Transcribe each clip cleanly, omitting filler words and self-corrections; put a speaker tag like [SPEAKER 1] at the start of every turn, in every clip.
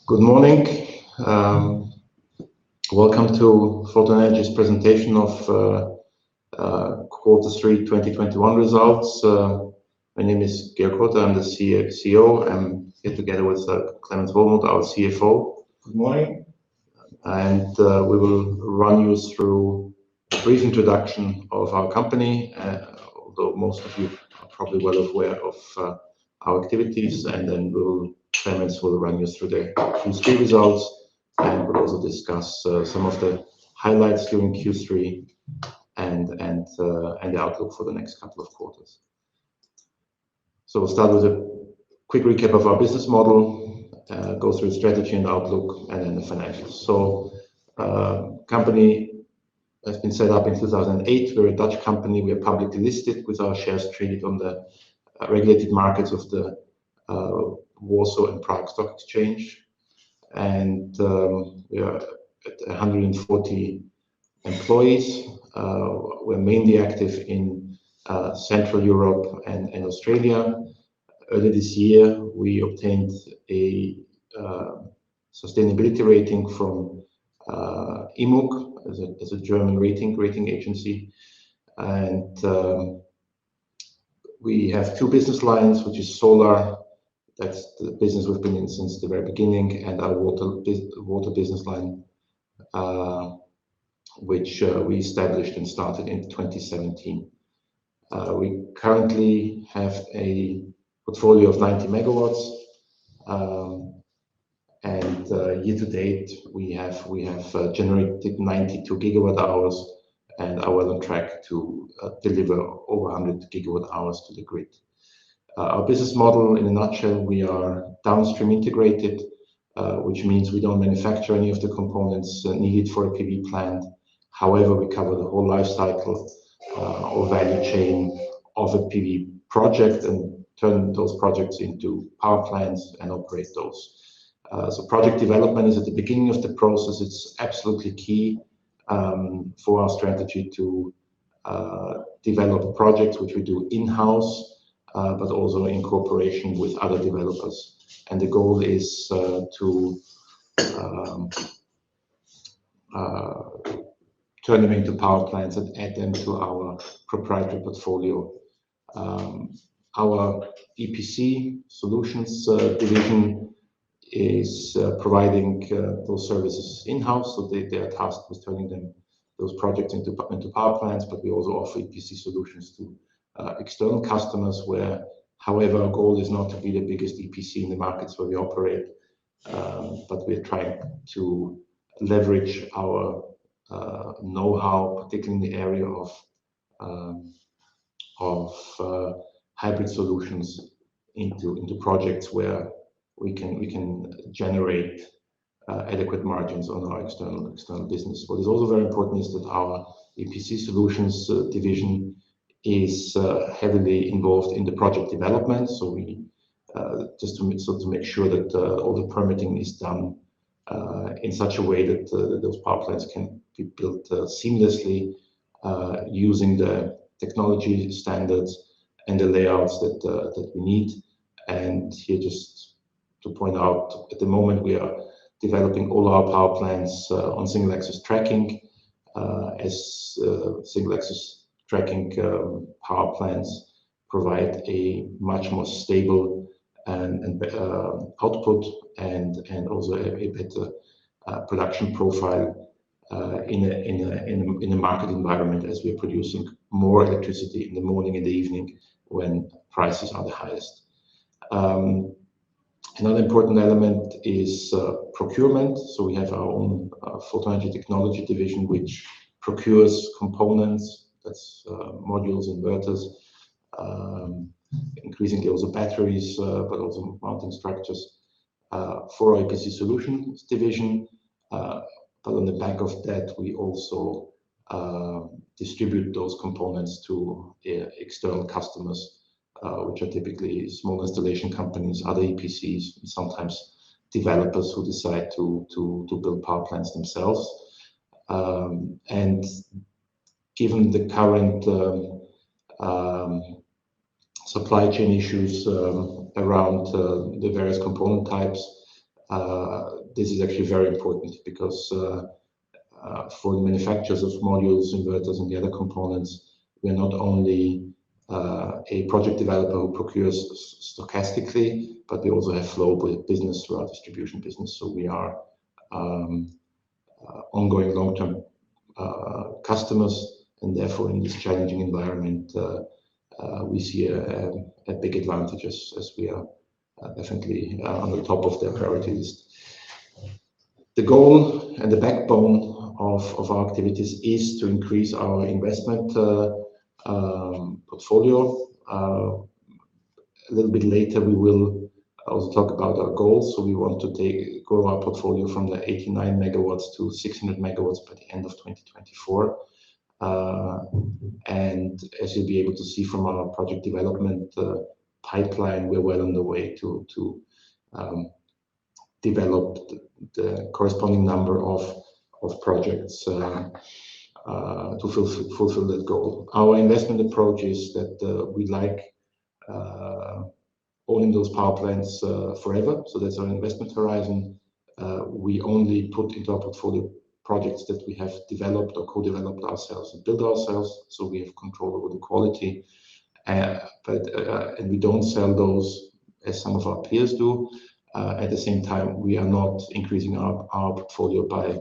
[SPEAKER 1] Good morning. Welcome to Photon Energy's presentation of Q3 2021 results. My name is Georg Hotter, I'm the CEO. I'm here together with Clemens Wollmuth, our CFO.
[SPEAKER 2] Good morning.
[SPEAKER 1] And we will run you through a brief introduction of our company, although most of you are probably well aware of our activities, and then Clemens will run you through the Q3 results, and we'll also discuss some of the highlights during Q3 and the outlook for the next couple of quarters. So we'll start with a quick recap of our business model, go through strategy and outlook, and then the financials. So company has been set up in 2008. We're a Dutch company. We are publicly listed with our shares traded on the regulated markets of the Warsaw and Prague Stock Exchange, and we are at 140 employees. We're mainly active in Central Europe and Australia. Earlier this year, we obtained a sustainability rating from IMUG as a German rating agency, and we have two business lines, which is solar. That's the business we've been in since the very beginning, and our water business line, which we established and started in 2017. We currently have a portfolio of 90 megawatts, and year to date we have generated 92 gigawatt hours and are well on track to deliver over 100 gigawatt hours to the grid. Our business model, in a nutshell, we are downstream integrated, which means we don't manufacture any of the components needed for a PV plant. However, we cover the whole life cycle or value chain of a PV project and turn those projects into power plants and operate those. So project development is at the beginning of the process. It's absolutely key for our strategy to develop projects, which we do in-house, but also in cooperation with other developers. And the goal is to turn them into power plants and add them to our proprietary portfolio. Our EPC Solutions division is providing those services in-house, so they are tasked with turning those projects into power plants, but we also offer EPC solutions to external customers, where, however, our goal is not to be the biggest EPC in the markets where we operate, but we are trying to leverage our know-how, particularly in the area of hybrid solutions into projects where we can generate adequate margins on our external business. What is also very important is that our EPC Solutions division is heavily involved in the project development. So we to make sure that all the permitting is done in such a way that those power plants can be built seamlessly using the technology standards and the layouts that we need. And here, just to point out, at the moment we are developing all our power plants on single axis tracking, as single axis tracking power plants provide a much more stable and output and also a better production profile in a market environment, as we are producing more electricity in the morning and the evening when prices are the highest. Another important element is procurement. So we have our own Photon Energy Technology division, which procures components, that's modules, inverters, increasingly also batteries, but also mounting structures for our EPC Solutions division. But on the back of that, we also distribute those components to external customers, which are typically small installation companies, other EPCs, and sometimes developers who decide to build power plants themselves. And given the current supply chain issues around the various component types, this is actually very important because for the manufacturers of modules, inverters, and the other components, we're not only a project developer who procures stochastically, but we also have flow business through our distribution business. So we are ongoing long-term customers, and therefore in this challenging environment, we see a big advantage as we are definitely on the top of their priority list. The goal and the backbone of our activities is to increase our investment portfolio. A little bit later, we will also talk about our goals. So we want to grow our portfolio from the 89 megawatts to 600 megawatts by the end of 2024. And as you'll be able to see from our project development pipeline, we're well on the way to develop the corresponding number of projects to fulfill that goal. Our investment approach is that we like owning those power plants forever. So that's our investment horizon. We only put into our portfolio projects that we have developed or co-developed ourselves and built ourselves, so we have control over the quality. And we don't sell those as some of our peers do. At the same time, we are not increasing our portfolio by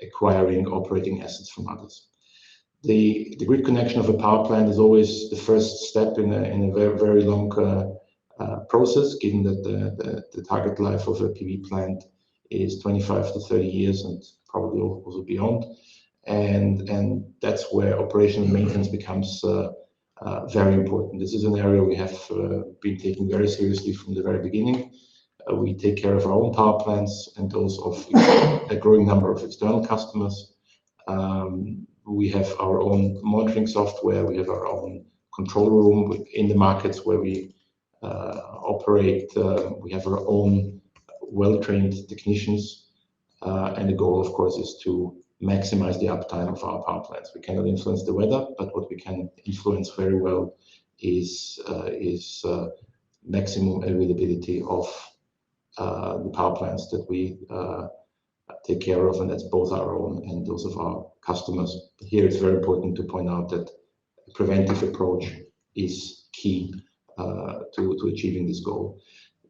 [SPEAKER 1] acquiring operating assets from others. The grid connection of a power plant is always the first step in a very, very long process, given that the target life of a PV plant is 25 to 30 years and probably also beyond. And that's where operational maintenance becomes very important. This is an area we have been taking very seriously from the very beginning. We take care of our own power plants and those of a growing number of external customers. We have our own monitoring software. We have our own control room in the markets where we operate. We have our own well-trained technicians. And the goal, of course, is to maximize the uptime of our power plants. We cannot influence the weather, but what we can influence very well is maximum availability of the power plants that we take care of, and that's both our own and those of our customers. But here it's very important to point out that a preventive approach is key to achieving this goal.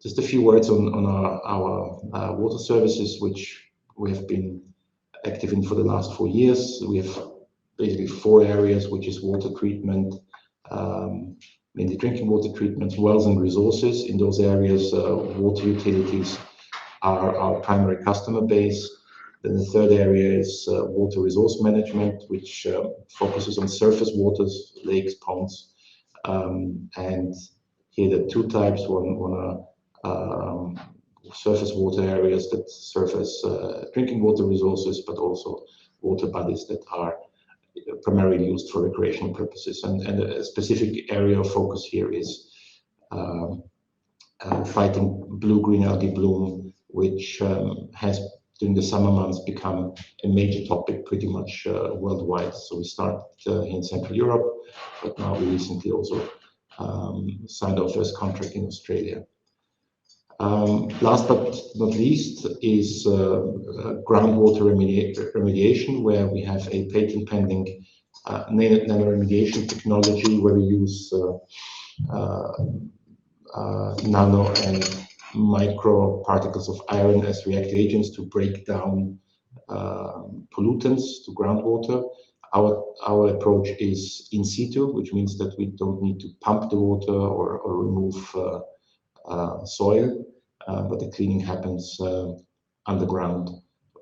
[SPEAKER 1] Just a few words on our water services, which we have been active in for the last 4 years. We have basically 4 areas, which is water treatment, mainly drinking water treatment, wells and resources. In those areas, water utilities are our primary customer base. Then the third area is water resource management, which focuses on surface waters, lakes, ponds. And here there are 2 types. One are surface water areas that serve as drinking water resources, but also water bodies that are primarily used for recreational purposes. And a specific area of focus here is fighting blue-green algae bloom, which has during the summer months become a major topic pretty much worldwide. So we started here in Central Europe, but now we recently also signed our first contract in Australia. Last but not least is groundwater remediation, where we have a patent pending nano-remediation technology, where we use nano and micro particles of iron as reactive agents to break down pollutants to groundwater. Our approach is in situ, which means that we don't need to pump the water or remove soil, but the cleaning happens underground.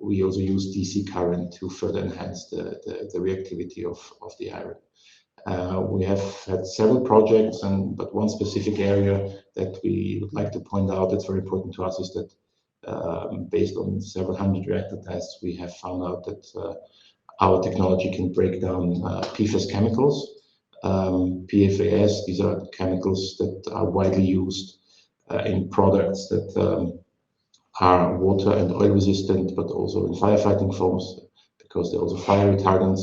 [SPEAKER 1] We also use DC current to further enhance the reactivity of the iron. We have had several projects, but one specific area that we would like to point out that's very important to us is that based on several hundred reactor tests, we have found out that our technology can break down PFAS chemicals. PFAS, these are chemicals that are widely used in products that are water and oil resistant, but also in firefighting foams, because they're also fire retardants.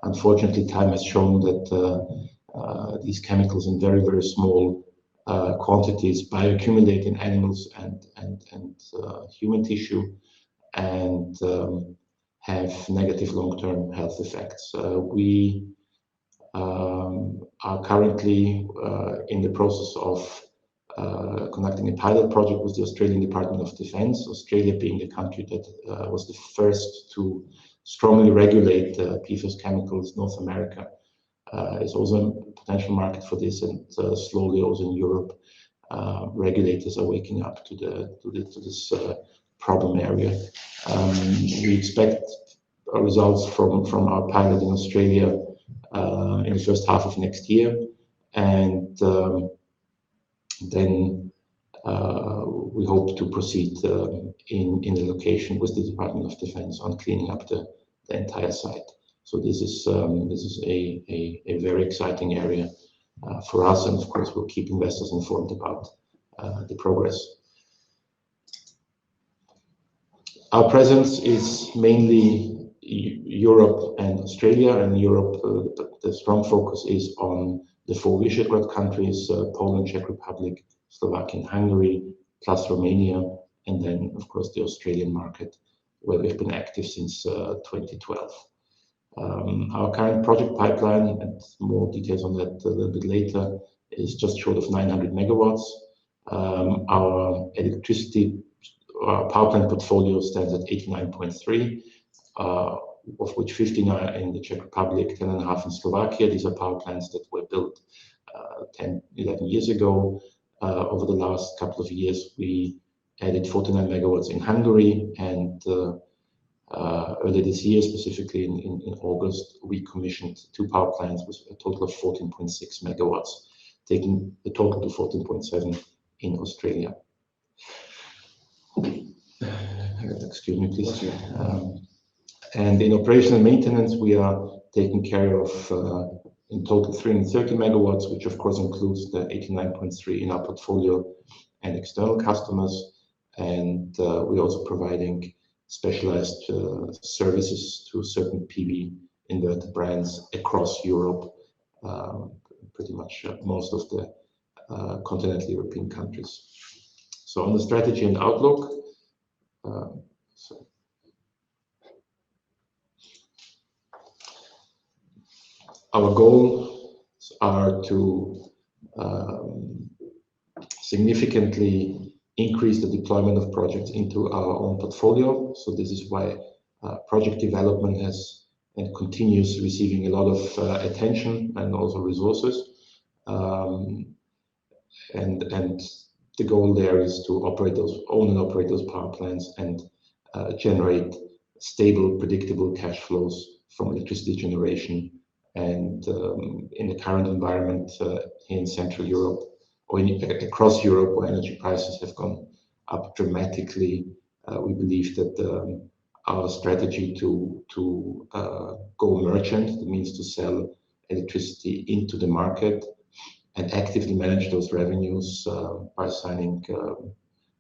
[SPEAKER 1] Unfortunately, time has shown that these chemicals in very, very small quantities bioaccumulate in animals and human tissue, and have negative long-term health effects. We are currently in the process of conducting a pilot project with the Australian Department of Defence, Australia being the country that was the first to strongly regulate PFAS chemicals. North America is also a potential market for this, and slowly also in Europe, regulators are waking up to this problem area. We expect results from our pilot in Australia in the first half of next year, and then we hope to proceed in the location with the Department of Defence on cleaning up the entire site. So this is a very exciting area for us, and of course we'll keep investors informed about the progress. Our presence is mainly Europe and Australia. In Europe, the strong focus is on the 4 Visegrad countries, Poland, Czech Republic, Slovakia, and Hungary, plus Romania, and then of course the Australian market, where we've been active since 2012. Our current project pipeline, and more details on that a little bit later, is just short of 900 megawatts. Our power plant portfolio stands at 89.3, of which 59 in the Czech Republic, 10.5 in Slovakia. These are power plants that were built 10, 11 years ago. Over the last couple of years, we added 49 megawatts in Hungary, and earlier this year, specifically in August, we commissioned 2 power plants with a total of 14.6 megawatts, taking the total to 14.7 in Australia. Excuse me, please. And in operation and maintenance, we are taking care of in total 330 megawatts, which of course includes the 89.3 in our portfolio and external customers. And we're also providing specialized services to certain PV inverter brands across Europe, pretty much most of the continental European countries. So on the strategy and outlook, our goals are to significantly increase the deployment of projects into our own portfolio. So this is why project development has and continues receiving a lot of attention and also resources. And the goal there is to own and operate those power plants and generate stable, predictable cash flows from electricity generation. And in the current environment in Central Europe or across Europe, where energy prices have gone up dramatically, we believe that our strategy to go merchant, that means to sell electricity into the market and actively manage those revenues by signing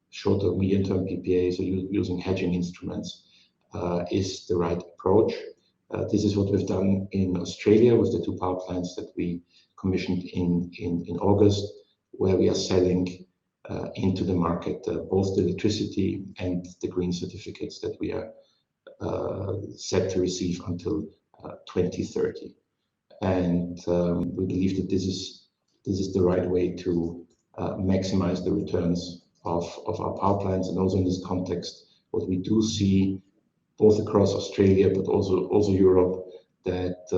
[SPEAKER 1] shorter medium-term PPAs or using hedging instruments, is the right approach. This is what we've done in Australia with the 2 power plants that we commissioned in August, where we are selling into the market both the electricity and the green certificates that we are set to receive until 2030. And we believe that this is the right way to maximize the returns of our power plants. And also in this context, what we do see both across Australia but also Europe, that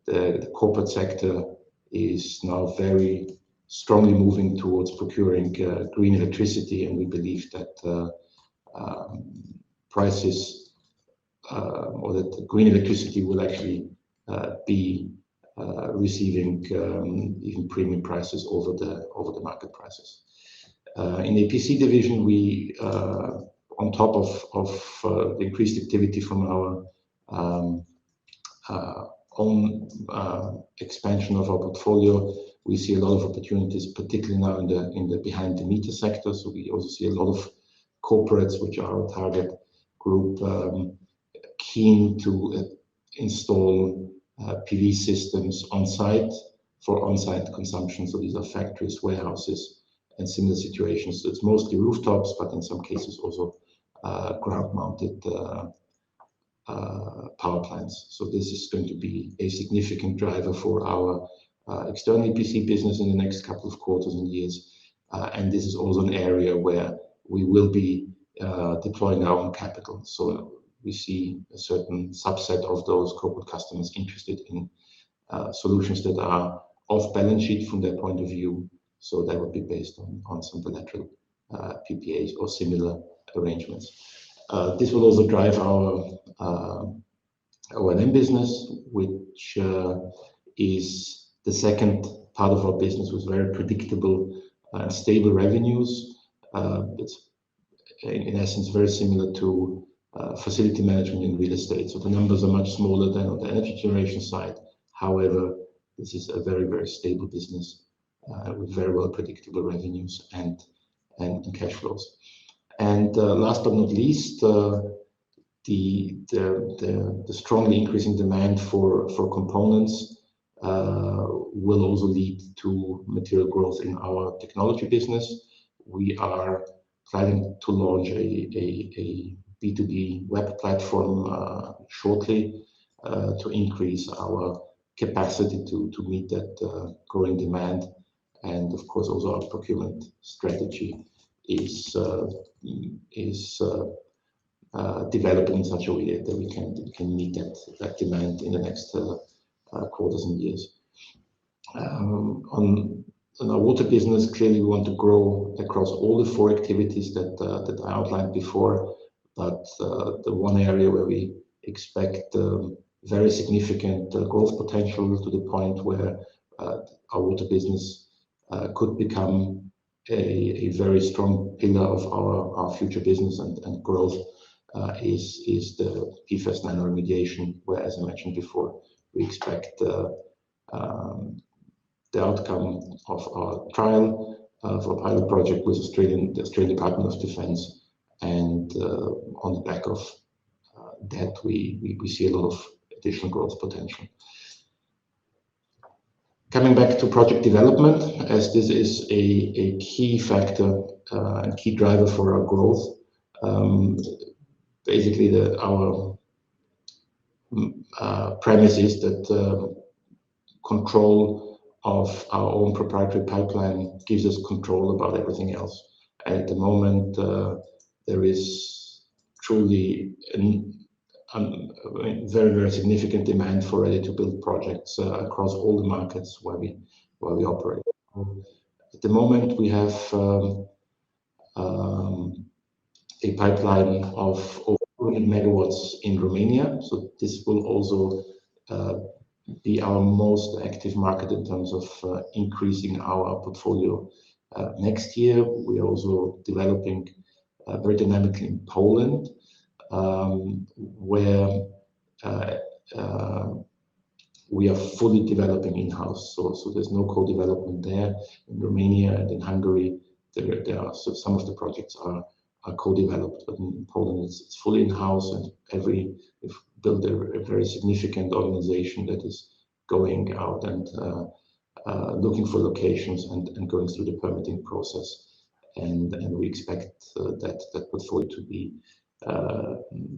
[SPEAKER 1] the corporate sector is now very strongly moving towards procuring green electricity, and we believe that prices or that the green electricity will actually be receiving even premium prices over the market prices. In the Epc division, we on top of the increased activity from our own expansion of our portfolio, we see a lot of opportunities, particularly now in the behind the meter sector. So we also see a lot of corporates, which are our target group, keen to install PV systems on site for on-site consumption. So these are factories, warehouses, and similar situations. It's mostly rooftops, but in some cases also ground-mounted power plants. So this is going to be a significant driver for our external EPC business in the next couple of quarters and years. And this is also an area where we will be deploying our own capital. So we see a certain subset of those corporate customers interested in solutions that are off balance sheet from their point of view. So that would be based on some bilateral PPAs or similar arrangements. This will also drive our O&M business, which is the second part of our business with very predictable and stable revenues. It's in essence very similar to facility management in real estate. So the numbers are much smaller than on the energy generation side. However, this is a very, very stable business with very well predictable revenues and cash flows. And last but not least, the strongly increasing demand for components will also lead to material growth in our technology business. We are planning to launch a B2B web platform shortly to increase our capacity to meet that growing demand. And of course, also our procurement strategy is developing in such a way that we can meet that demand in the next quarters and years. On our water business, clearly we want to grow across all the four activities that I outlined before, but the one area where we expect very significant growth potential to the point where our water business could become a very strong pillar of our future business and growth is the PFAS nano-remediation, where, as I mentioned before, we expect the outcome of our trial for a pilot project with the Australian Department of Defence, and on the back of that we see a lot of additional growth potential. Coming back to project development, as this is a key factor and key driver for our growth. Basically, our premise is that control of our own proprietary pipeline gives us control about everything else. And at the moment, there is truly a very, very significant demand for ready-to-build projects across all the markets where we operate. At the moment, we have a pipeline of over 200 megawatts in Romania. So this will also be our most active market in terms of increasing our portfolio next year. We are also developing very dynamically in Poland, where we are fully developing in-house. So there's no co-development there. In Romania and in Hungary, there are some of the projects are co-developed, but in Poland it's fully in-house, and we've built a very significant organization that is going out and looking for locations and going through the permitting process. And we expect that portfolio to be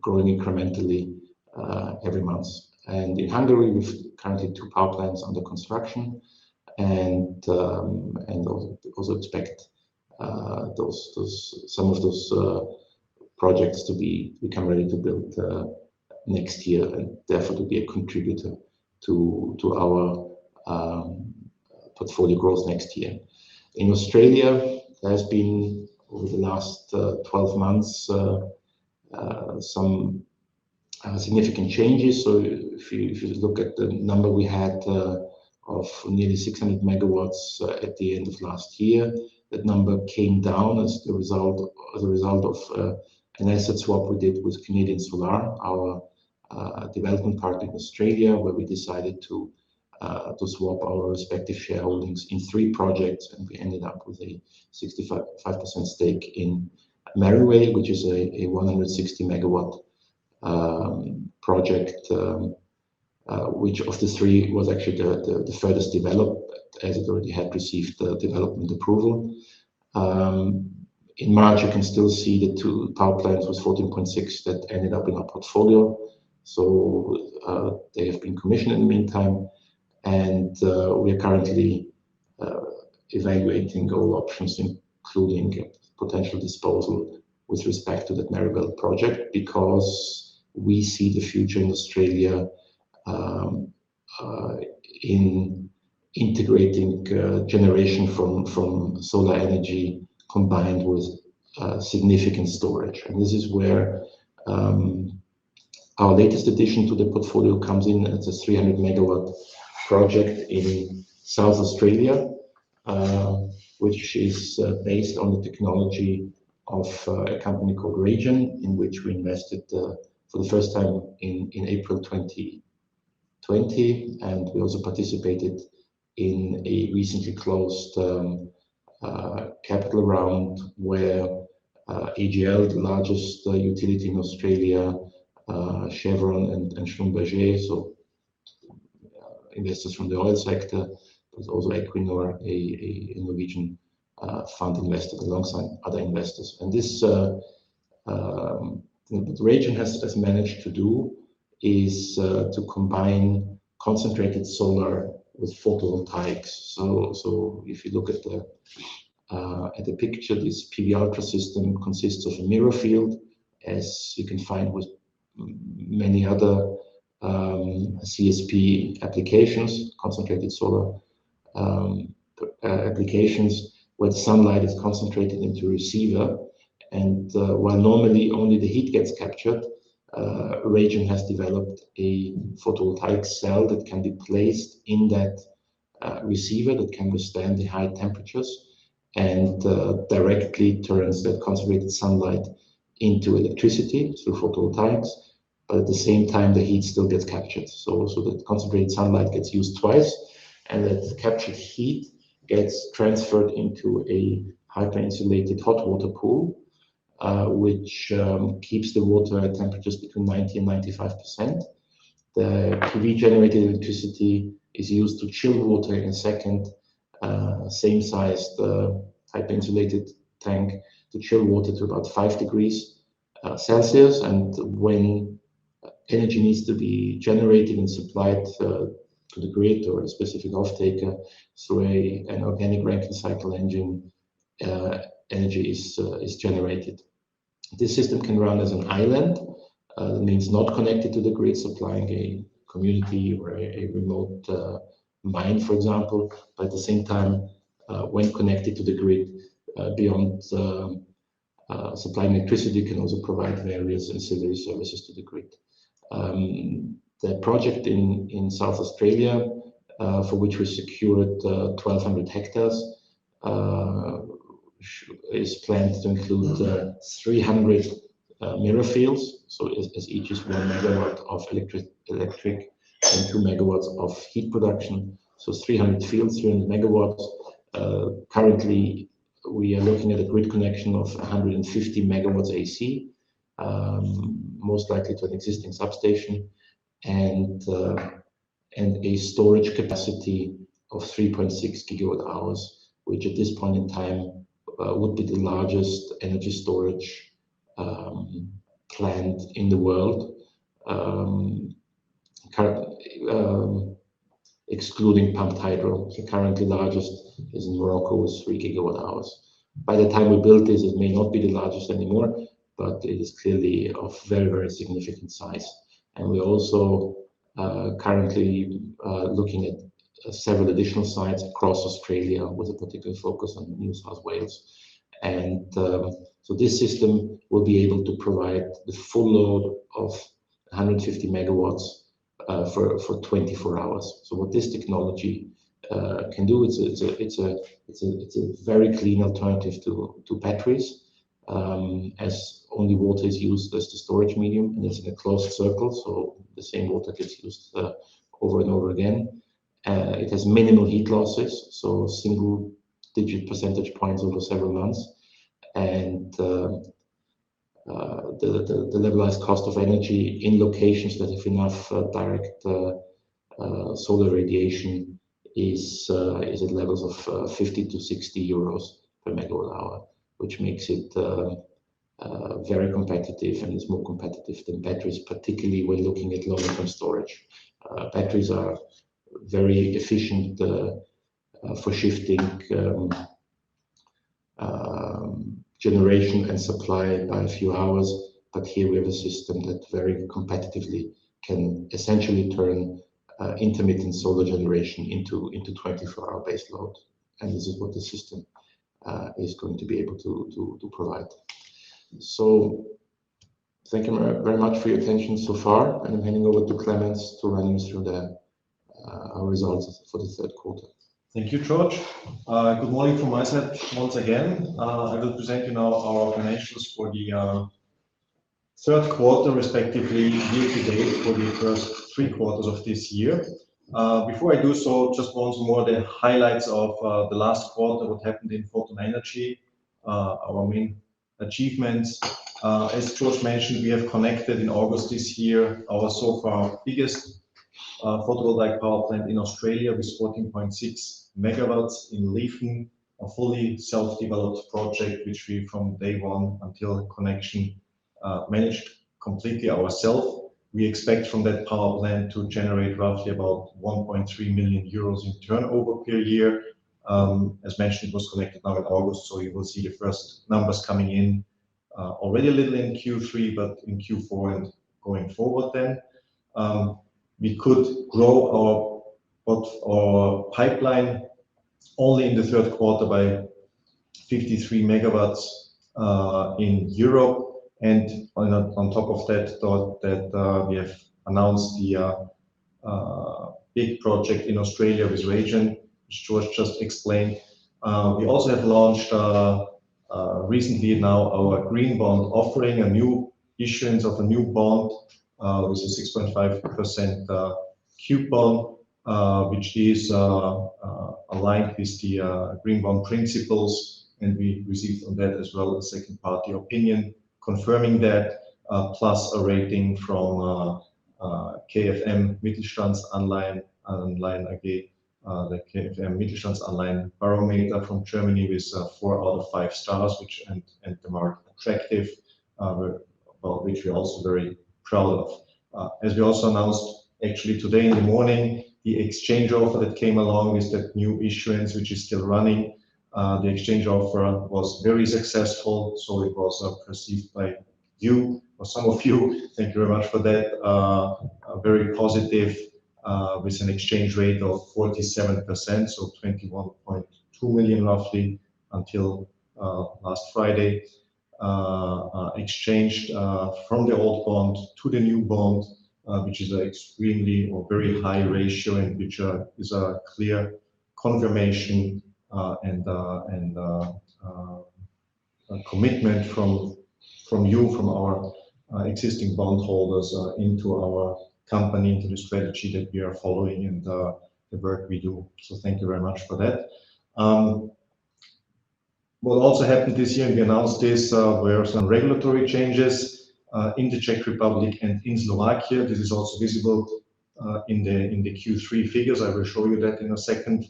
[SPEAKER 1] growing incrementally every month. And in Hungary, we've currently 2 power plants under construction, and also expect some of those projects to become ready to build next year, and therefore to be a contributor to our portfolio growth next year. In Australia, there has been over the last 12 months some significant changes. So if you look at the number we had of nearly 600 megawatts at the end of last year, that number came down as a result of an asset swap we did with Canadian Solar, our development partner in Australia, where we decided to swap our respective shareholdings in 3 projects, and we ended up with a 65% stake in Merriway, which is a 160 megawatt project, which of the 3 was actually the furthest developed as it already had received the development approval. In March, you can still see the two power plants with 14.6 that ended up in our portfolio. So they have been commissioned in the meantime, and we are currently evaluating all options, including potential disposal with respect to that Maribel project, because we see the future in Australia in integrating generation from solar energy combined with significant storage. And this is where our latest addition to the portfolio comes in. It's a 300 megawatt project in South Australia, which is based on the technology of a company called Region, in which we invested for the first time in April 2020, and we also participated in a recently closed capital round where AGL, the largest utility in Australia, Chevron and Schlumberger, so investors from the oil sector, but also Equinor, a Norwegian fund, invested alongside other investors. And this, what Region has managed to do is to combine concentrated solar with photovoltaics. So if you look at the picture, this PV Ultra system consists of a mirror field, as you can find with many other CSP applications, concentrated solar applications, where the sunlight is concentrated into a receiver. And while normally only the heat gets captured, Region has developed a photovoltaic cell that can be placed in that receiver that can withstand the high temperatures and directly turns that concentrated sunlight into electricity through photovoltaics. But at the same time, the heat still gets captured. So that concentrated sunlight gets used twice, and that captured heat gets transferred into a hyper-insulated hot water pool, which keeps the water at temperatures between 90 and 95%. The PV generated electricity is used to chill water in a second, same-sized hyper-insulated tank, to chill water to about 5 degrees Celsius. And when energy needs to be generated and supplied to the grid or a specific off-taker through an organic Rankine cycle engine, energy is generated. This system can run as an island, that means not connected to the grid, supplying a community or a remote mine, for example. But at the same time, when connected to the grid, beyond supplying electricity, can also provide various ancillary services to the grid. The project in South Australia, for which we secured 1,200 hectares, is planned to include 300 mirror fields, so as each is 1 megawatt of electric and 2 megawatts of heat production. So 300 fields, 300 megawatts. Currently, we are looking at a grid connection of 150 megawatts AC, most likely to an existing substation, and a storage capacity of 3.6 gigawatt hours, which at this point in time would be the largest energy storage plant in the world, excluding pumped hydro. The currently largest is in Morocco with 3 gigawatt hours. By the time we build this, it may not be the largest anymore, but it is clearly of very, very significant size. And we're also currently looking at several additional sites across Australia with a particular focus on New South Wales. And so this system will be able to provide the full load of 150 megawatts for 24 hours. So what this technology can do, it's a very clean alternative to batteries, as only water is used as the storage medium, and it's in a closed circle, so the same water gets used over and over again. It has minimal heat losses, so single-digit percentage points over several months, and the levelized cost of energy in locations that have enough direct solar radiation is at levels of 50 to 60 euros per megawatt hour, which makes it very competitive, and is more competitive than batteries, particularly when looking at long-term storage. Batteries are very efficient for shifting generation and supply by a few hours, but here we have a system that very competitively can essentially turn intermittent solar generation into 24-hour base load, and this is what the system is going to be able to provide. So thank you very much for your attention so far, and I'm handing over to Clemens to run you through our results for the third quarter.
[SPEAKER 2] Thank you, George. Good morning from my side once again. I will present you now our financials for the third quarter, respectively year-to-date for the first 3 quarters of this year. Before I do so, just once more the highlights of the last quarter, what happened in Photon Energy, our main achievements. As George mentioned, we have connected in August this year our so far biggest photovoltaic power plant in Australia with 14.6 megawatts in Leeton, a fully self-developed project which we from day one until connection managed completely ourselves. We expect from that power plant to generate roughly about 1.3 million euros in turnover per year. As mentioned, it was connected now in August, so you will see the first numbers coming in already a little in Q3, but in Q4 and going forward then. We could grow our pipeline only in the third quarter by 53 megawatts in Europe. And on top of that, we have announced the big project in Australia with Remediate, which George just explained. We also have launched recently now our green bond offering, a new issuance of a new bond with a 6.5% coupon, which is aligned with the green bond principles, and we received on that as well a second party opinion confirming that, plus a rating from KfM Mittelstandsanleihen AG, the KfM Mittelstandsanleihen barometer from Germany with 4 out of 5 stars, which and the market attractive, about which we're also very proud of. As we also announced actually today in the morning, the exchange offer that came along with that new issuance, which is still running. The exchange offer was very successful, so it was perceived by you, or some of you, thank you very much for that, very positive, with an exchange rate of 47%, so 21.2 million roughly until last Friday, exchanged from the old bond to the new bond, which is an extremely or very high ratio, and which is a clear confirmation and a commitment from you, from our existing bondholders into our company, into the strategy that we are following and the work we do. So thank you very much for that. What also happened this year, and we announced this, were some regulatory changes in the Czech Republic and in Slovakia. This is also visible in the Q3 figures. I will show you that in a second.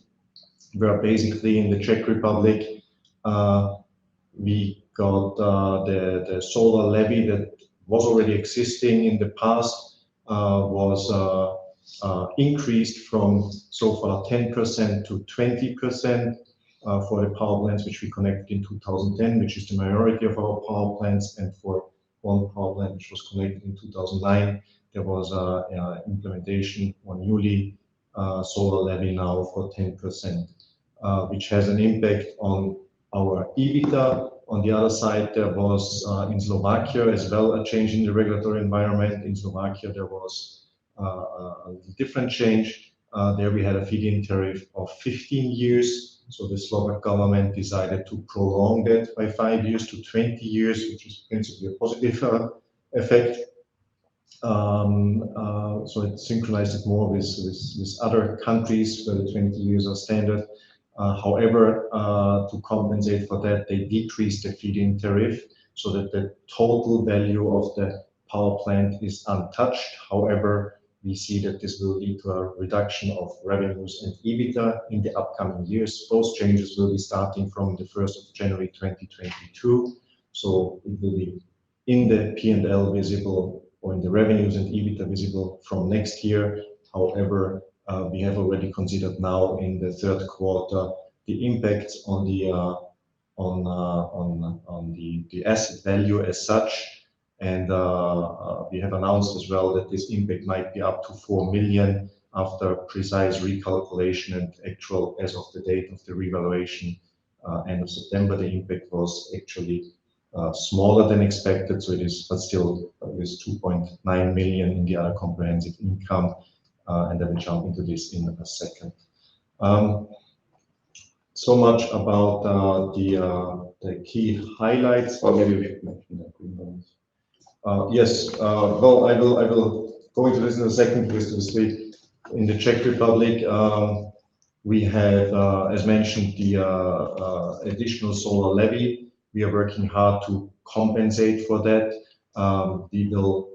[SPEAKER 2] Where basically in the Czech Republic, we got the solar levy that was already existing in the past, was increased from so far 10% to 20% for the power plants which we connected in 2010, which is the majority of our power plants, and for one power plant which was connected in 2009, there was implementation or newly solar levy now for 10%. Which has an impact on our EBITDA. On the other side, there was in Slovakia as well a change in the regulatory environment. In Slovakia, there was a different change. There we had a feed-in tariff of 15 years. So the Slovak government decided to prolong that by 5 years to 20 years, which is principally a positive effect. So it synchronized it more with other countries where the 20 years are standard. However, to compensate for that, they decreased the feed-in tariff so that the total value of the power plant is untouched. However, we see that this will lead to a reduction of revenues and EBITDA in the upcoming years. Both changes will be starting from the 1st of January 2022. So it will be in the P&L visible, or in the revenues and EBITDA visible from next year. However, we have already considered now in the third quarter the impacts on the asset value as such. And we have announced as well that this impact might be up to 4 million after precise recalculation and actual as of the date of the revaluation end of September. The impact was actually smaller than expected, so it is, but still with 2.9 million in the other comprehensive income, and I will jump into this in a second. So much about the key highlights.
[SPEAKER 1] Or maybe we should mention that green bonds.
[SPEAKER 2] Yes, well, I will go into this in a second. Because in the Czech Republic, we have, as mentioned, the additional solar levy. We are working hard to compensate for that. We will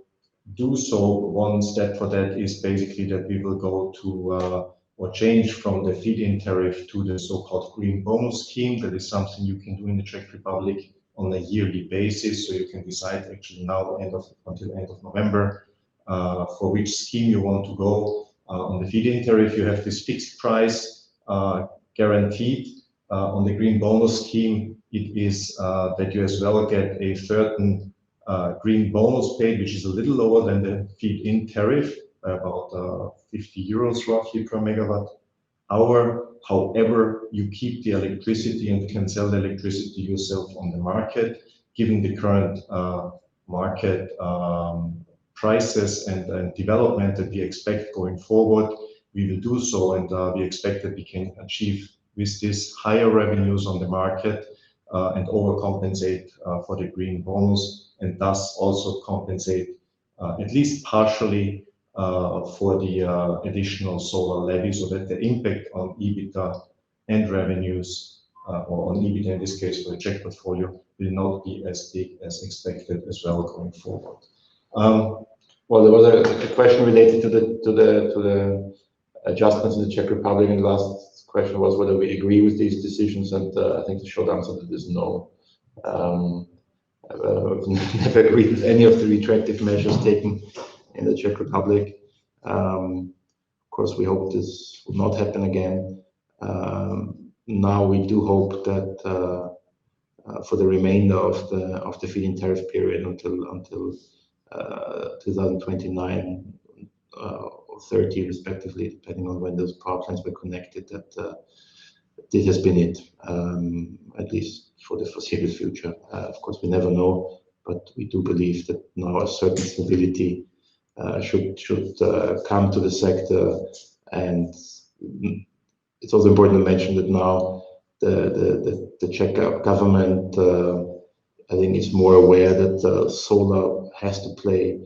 [SPEAKER 2] do so. One step for that is basically that we will go to or change from the feed-in tariff to the so-called green bonus scheme. That is something you can do in the Czech Republic on a yearly basis. So you can decide actually now until end of November for which scheme you want to go. On the feed-in tariff, you have this fixed price guaranteed. On the green bonus scheme, it is that you as well get a certain green bonus paid, which is a little lower than the feed-in tariff, about 50 euros roughly per megawatt hour. However, you keep the electricity and can sell the electricity yourself on the market. Given the current market prices and development that we expect going forward, we will do so, and we expect that we can achieve with this higher revenues on the market and overcompensate for the green bonus, and thus also compensate at least partially for the additional solar levy, so that the impact on EBITDA and revenues, or on EBITDA in this case for the Czech portfolio, will not be as big as expected as well going forward.
[SPEAKER 1] Well, there was a question related to the adjustments in the Czech Republic, and the last question was whether we agree with these decisions, and I think the short answer to this is no. I've never agreed with any of the retroactive measures taken in the Czech Republic. Of course, we hope this will not happen again. Now we do hope that for the remainder of the feed-in tariff period until 2029 or 30 respectively, depending on when those power plants were connected, that this has been it, at least for the foreseeable future. Of course, we never know, but we do believe that now a certain stability should come to the sector. And it's also important to mention that now the Czech government, I think, is more aware that solar has to play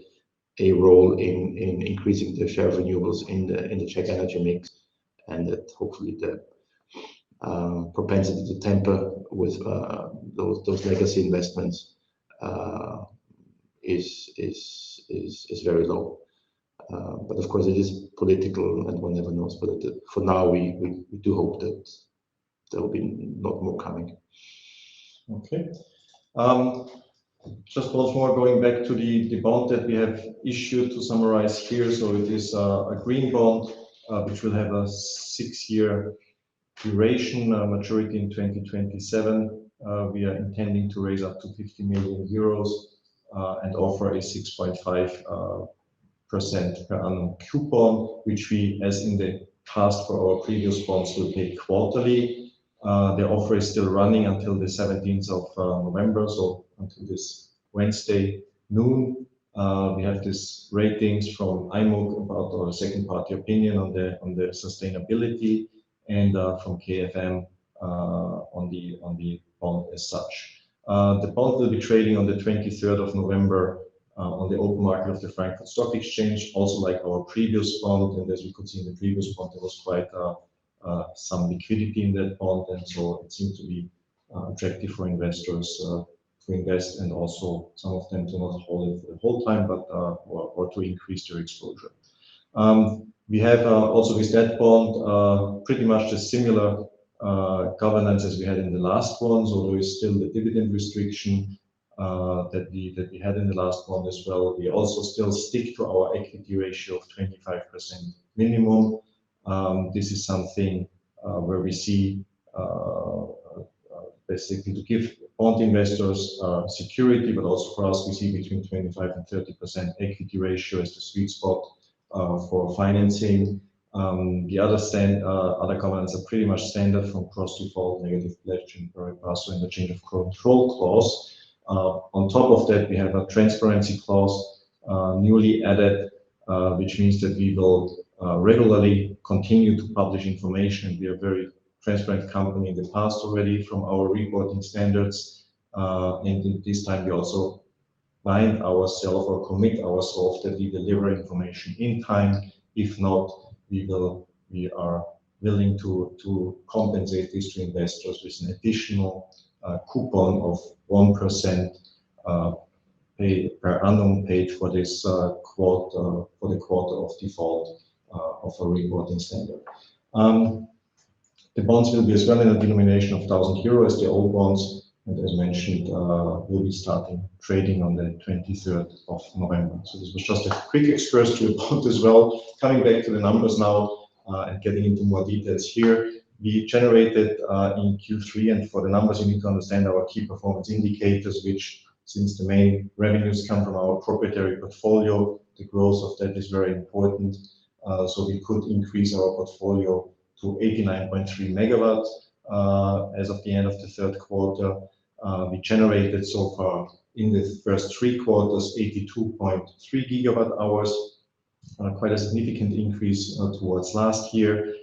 [SPEAKER 1] a role in increasing the share of renewables in the Czech energy mix, and that hopefully the propensity to tamper with those legacy investments is very low. But of course, it is political, and one never knows. But for now, we do hope that there will be not more coming.
[SPEAKER 2] Okay. Just once more, going back to the bond that we have issued to summarize here. So it is a green bond, which will have a 6-year duration, maturity in 2027. We are intending to raise up to 50 million euros and offer a 6.5% per annum coupon, which we, as in the past for our previous bonds, will pay quarterly. The offer is still running until the 17th of November, so until this Wednesday noon. We have this ratings from IMOC about our second party opinion on the sustainability, and from KFM on the bond as such. The bond will be trading on the 23rd of November on the open market of the Frankfurt Stock Exchange, also like our previous bond. And as we could see in the previous bond, there was quite some liquidity in that bond, and so it seemed to be attractive for investors to invest, and also some of them to not hold it for the whole time, but or to increase their exposure. We have also with that bond pretty much a similar governance as we had in the last one, so there is still the dividend restriction that we had in the last one as well. We also still stick to our equity ratio of 25% minimum. This is something where we see basically to give bond investors security, but also for us, we see between 25 and 30% equity ratio as the sweet spot for financing. The other governance are pretty much standard, from cross default, negative pledge, and also in the change of control clause. On top of that, we have a transparency clause newly added, which means that we will regularly continue to publish information. We are a very transparent company in the past already from our reporting standards, and this time we also bind ourselves or commit ourselves that we deliver information in time. If not, we are willing to compensate this to investors with an additional coupon of 1% paid per annum paid for this quarter, for the quarter of default of a reporting standard. The bonds will be as well in a denomination of 1,000 euro as the old bonds, and as mentioned, will be starting trading on the 23rd of November. So this was just a quick excursus to the bond as well. Coming back to the numbers now and getting into more details here. We generated in Q3, and for the numbers you need to understand our key performance indicators, which, since the main revenues come from our proprietary portfolio, the growth of that is very important. So we could increase our portfolio to 89.3 megawatts as of the end of the third quarter. We generated so far in the first 3 quarters 82.3 gigawatt hours, quite a significant increase towards last year.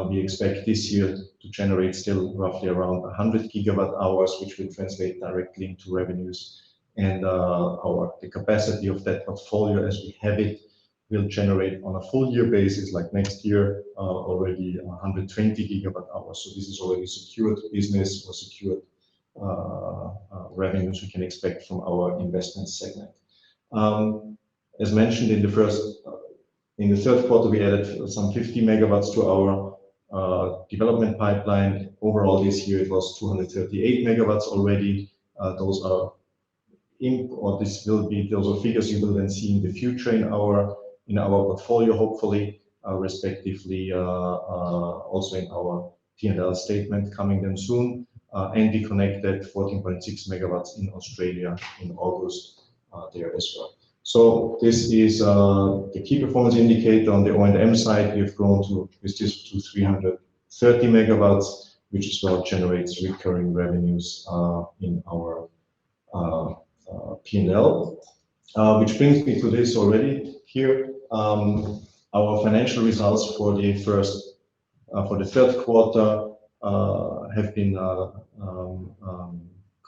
[SPEAKER 2] We expect this year to generate still roughly around 100 gigawatt hours, which will translate directly into revenues. And the capacity of that portfolio, as we have it, will generate on a full year basis, like next year, already 120 gigawatt hours. So this is already secured business or secured revenues we can expect from our investment segment. As mentioned in the third quarter, we added some 50 megawatts to our development pipeline. Overall, this year it was 238 megawatts already. Those are figures you will then see in the future in our portfolio, hopefully, respectively, also in our P&L statement coming then soon. And we connected 14.6 megawatts in Australia in August there as well. So this is the key performance indicator. On the O&M side, we've grown to 330 megawatts, which as well generates recurring revenues in our P&L. Which brings me to this already here. Our financial results for the third quarter have been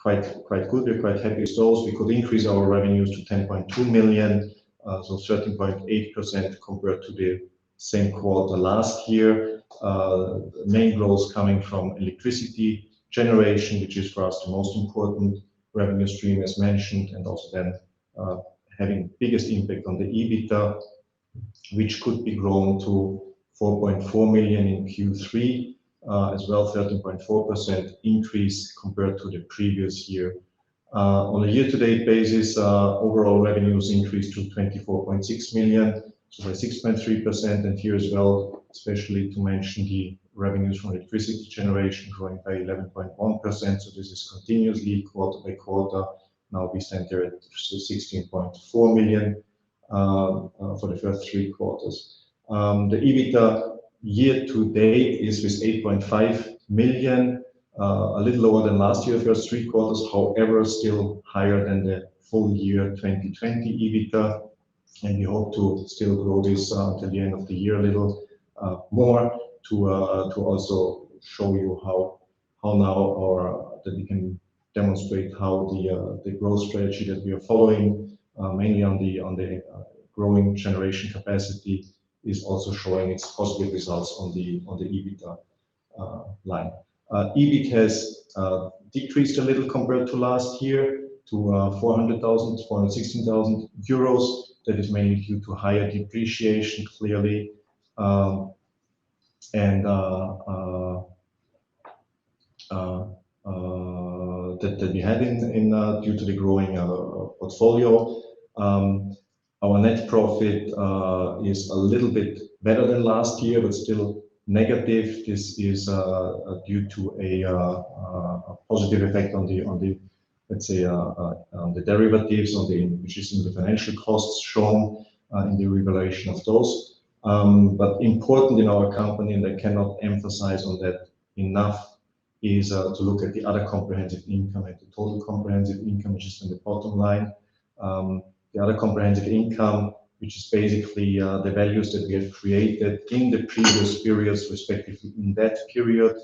[SPEAKER 2] quite good. We're quite happy with those. We could increase our revenues to 10.2 million, so 13.8% compared to the same quarter last year. Main growth coming from electricity generation, which is for us the most important revenue stream, as mentioned, and also then having biggest impact on the EBITDA, which could be grown to 4.4 million in Q3, as well 13.4% increase compared to the previous year. On a year-to-date basis, overall revenues increased to 24.6 million, so by 6.3%. And here as well, especially to mention the revenues from electricity generation growing by 11.1%. So this is continuously quarter by quarter. Now we stand there at 16.4 million for the first 3 quarters. The EBITDA year to date is with 8.5 million, a little lower than last year, first 3 quarters, however, still higher than the full year 2020 EBITDA. And we hope to still grow this until the end of the year a little more to also show you how now that we can demonstrate how the growth strategy that we are following, mainly on the growing generation capacity, is also showing its positive results on the EBITDA line. EBIT has decreased a little compared to last year to 416,000 euros. That is mainly due to higher depreciation, clearly, and that we had in due to the growing portfolio. Our net profit is a little bit better than last year, but still negative. This is due to a positive effect on the let's say on the derivatives, which is in the financial costs shown in the revaluation of those. But important in our company, and I cannot emphasize on that enough, is to look at the other comprehensive income and the total comprehensive income, which is in the bottom line. The other comprehensive income, which is basically the values that we have created in the previous periods, respectively in that period.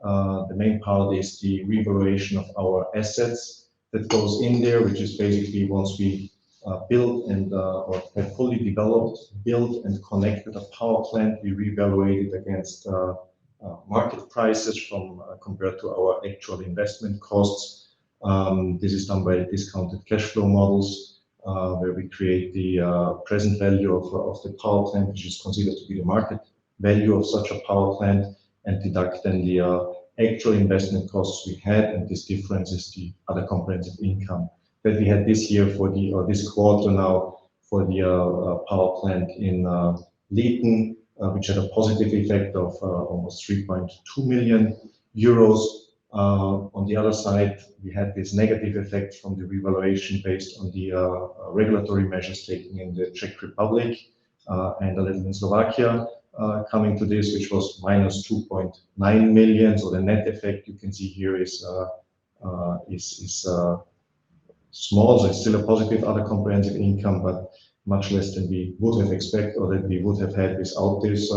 [SPEAKER 2] The main part is the revaluation of our assets that goes in there, which is basically once we build and or have fully developed, built and connected a power plant, we reevaluate it against market prices from compared to our actual investment costs. This is done by discounted cash flow models, where we create the present value of the power plant, which is considered to be the market value of such a power plant, and deduct then the actual investment costs we had, and this difference is the other comprehensive income that we had this year for the or this quarter now for the power plant in Leeten, which had a positive effect of almost 3.2 million euros. On the other side, we had this negative effect from the revaluation based on the regulatory measures taken in the Czech Republic and a little in Slovakia. Coming to this, which was minus 2.9 million. So the net effect you can see here is small. So it's still a positive other comprehensive income, but much less than we would have expected or that we would have had without these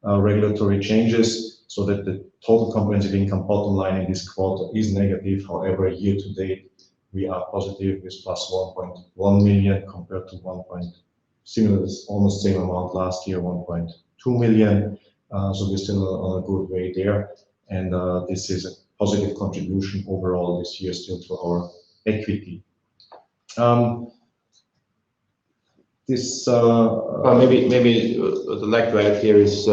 [SPEAKER 2] regulatory changes. So that the total comprehensive income bottom line in this quarter is negative. However, year to date, we are positive with plus 1.1 million compared to similar, almost same amount last year, 1.2 million. So we're still on a good way there. And this is a positive contribution overall this year still to our equity.
[SPEAKER 1] Maybe what I'd like to add here is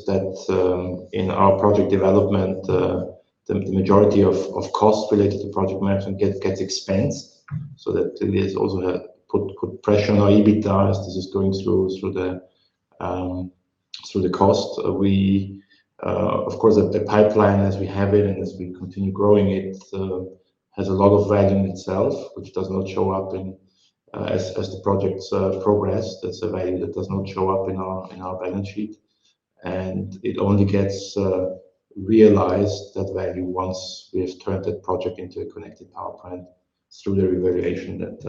[SPEAKER 1] that in our project development, the majority of costs related to project management gets expensed, so that clearly has also put pressure on our EBITDA as this is going through the cost. We of course the pipeline as we have it and as we continue growing it has a lot of value in itself, which does not show up in as the projects progress. That's a value that does not show up in our balance sheet, and it only gets realized, that value, once we have turned that project into a connected power plant through the revaluation that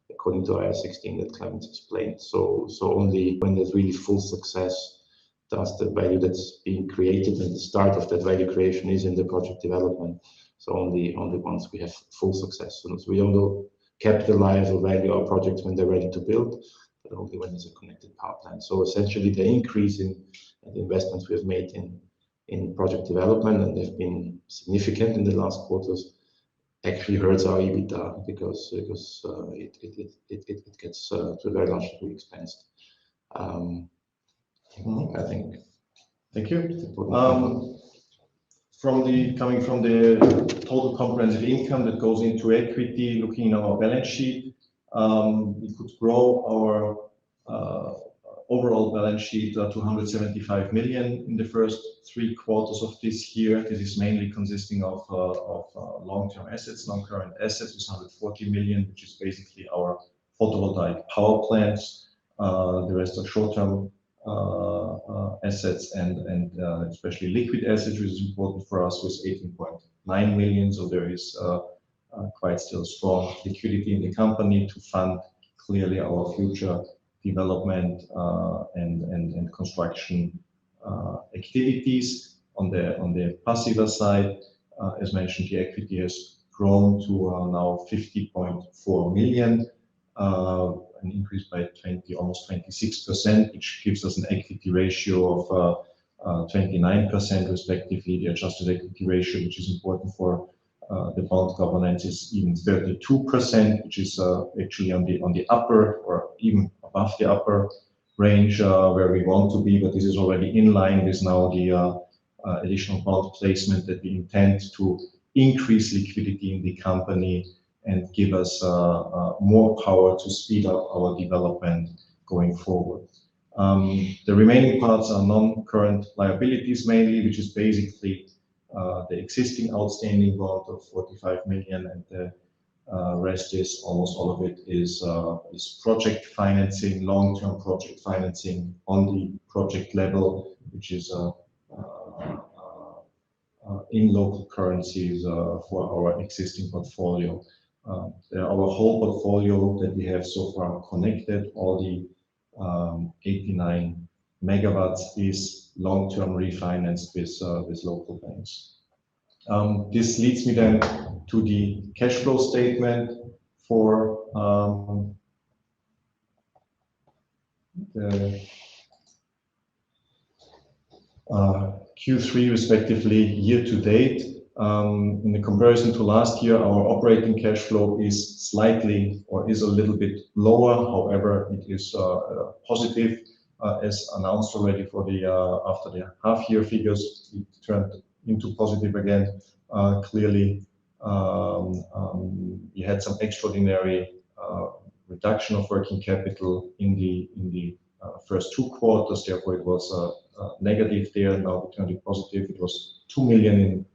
[SPEAKER 1] according to IAS 16 that Clemens explained. So only when there's really full success does the value that's being created, and the start of that value creation is in the project development. So only once we have full success. So we don't capitalize or value our projects when they're ready to build, but only when there's a connected power plant. So essentially the increase in the investments we have made in project development, and they've been significant in the last quarters, actually hurts our EBITDA because it gets to a very large degree expensed. I think.
[SPEAKER 2] Thank you. Coming from the total comprehensive income that goes into equity, looking at our balance sheet, we could grow our overall balance sheet to 175 million in the first 3 quarters of this year. This is mainly consisting of long-term assets, non-current assets, with 140 million, which is basically our photovoltaic power plants. The rest are short-term assets and especially liquid assets, which is important for us, with 18.9 million. So there is quite still strong liquidity in the company to fund clearly our future development and construction activities. On the passive side, as mentioned, the equity has grown to now 50.4 million, an increase by almost 26%, which gives us an equity ratio of 29% respectively. The adjusted equity ratio, which is important for the bond governance is even 32%, which is actually on the upper or even above the upper range where we want to be, but this is already in line with now the additional bond placement that we intend to increase liquidity in the company and give us more power to speed up our development going forward. The remaining parts are non-current liabilities mainly, which is basically the existing outstanding bond of 45 million, and the rest is almost all of it is project financing, long-term project financing on the project level, which is in local currencies for our existing portfolio. Our whole portfolio that we have so far connected, all the 89 megawatts, is long-term refinanced with local banks. This leads me then to the cash flow statement for the Q3 respectively year to date. In the comparison to last year, our operating cash flow is slightly or is a little bit lower. However, it is positive as announced already for the after the half-year figures. It turned into positive again. Clearly, we had some extraordinary reduction of working capital in the first 2 quarters. Therefore, it was negative there. Now it turned positive. It was 2 million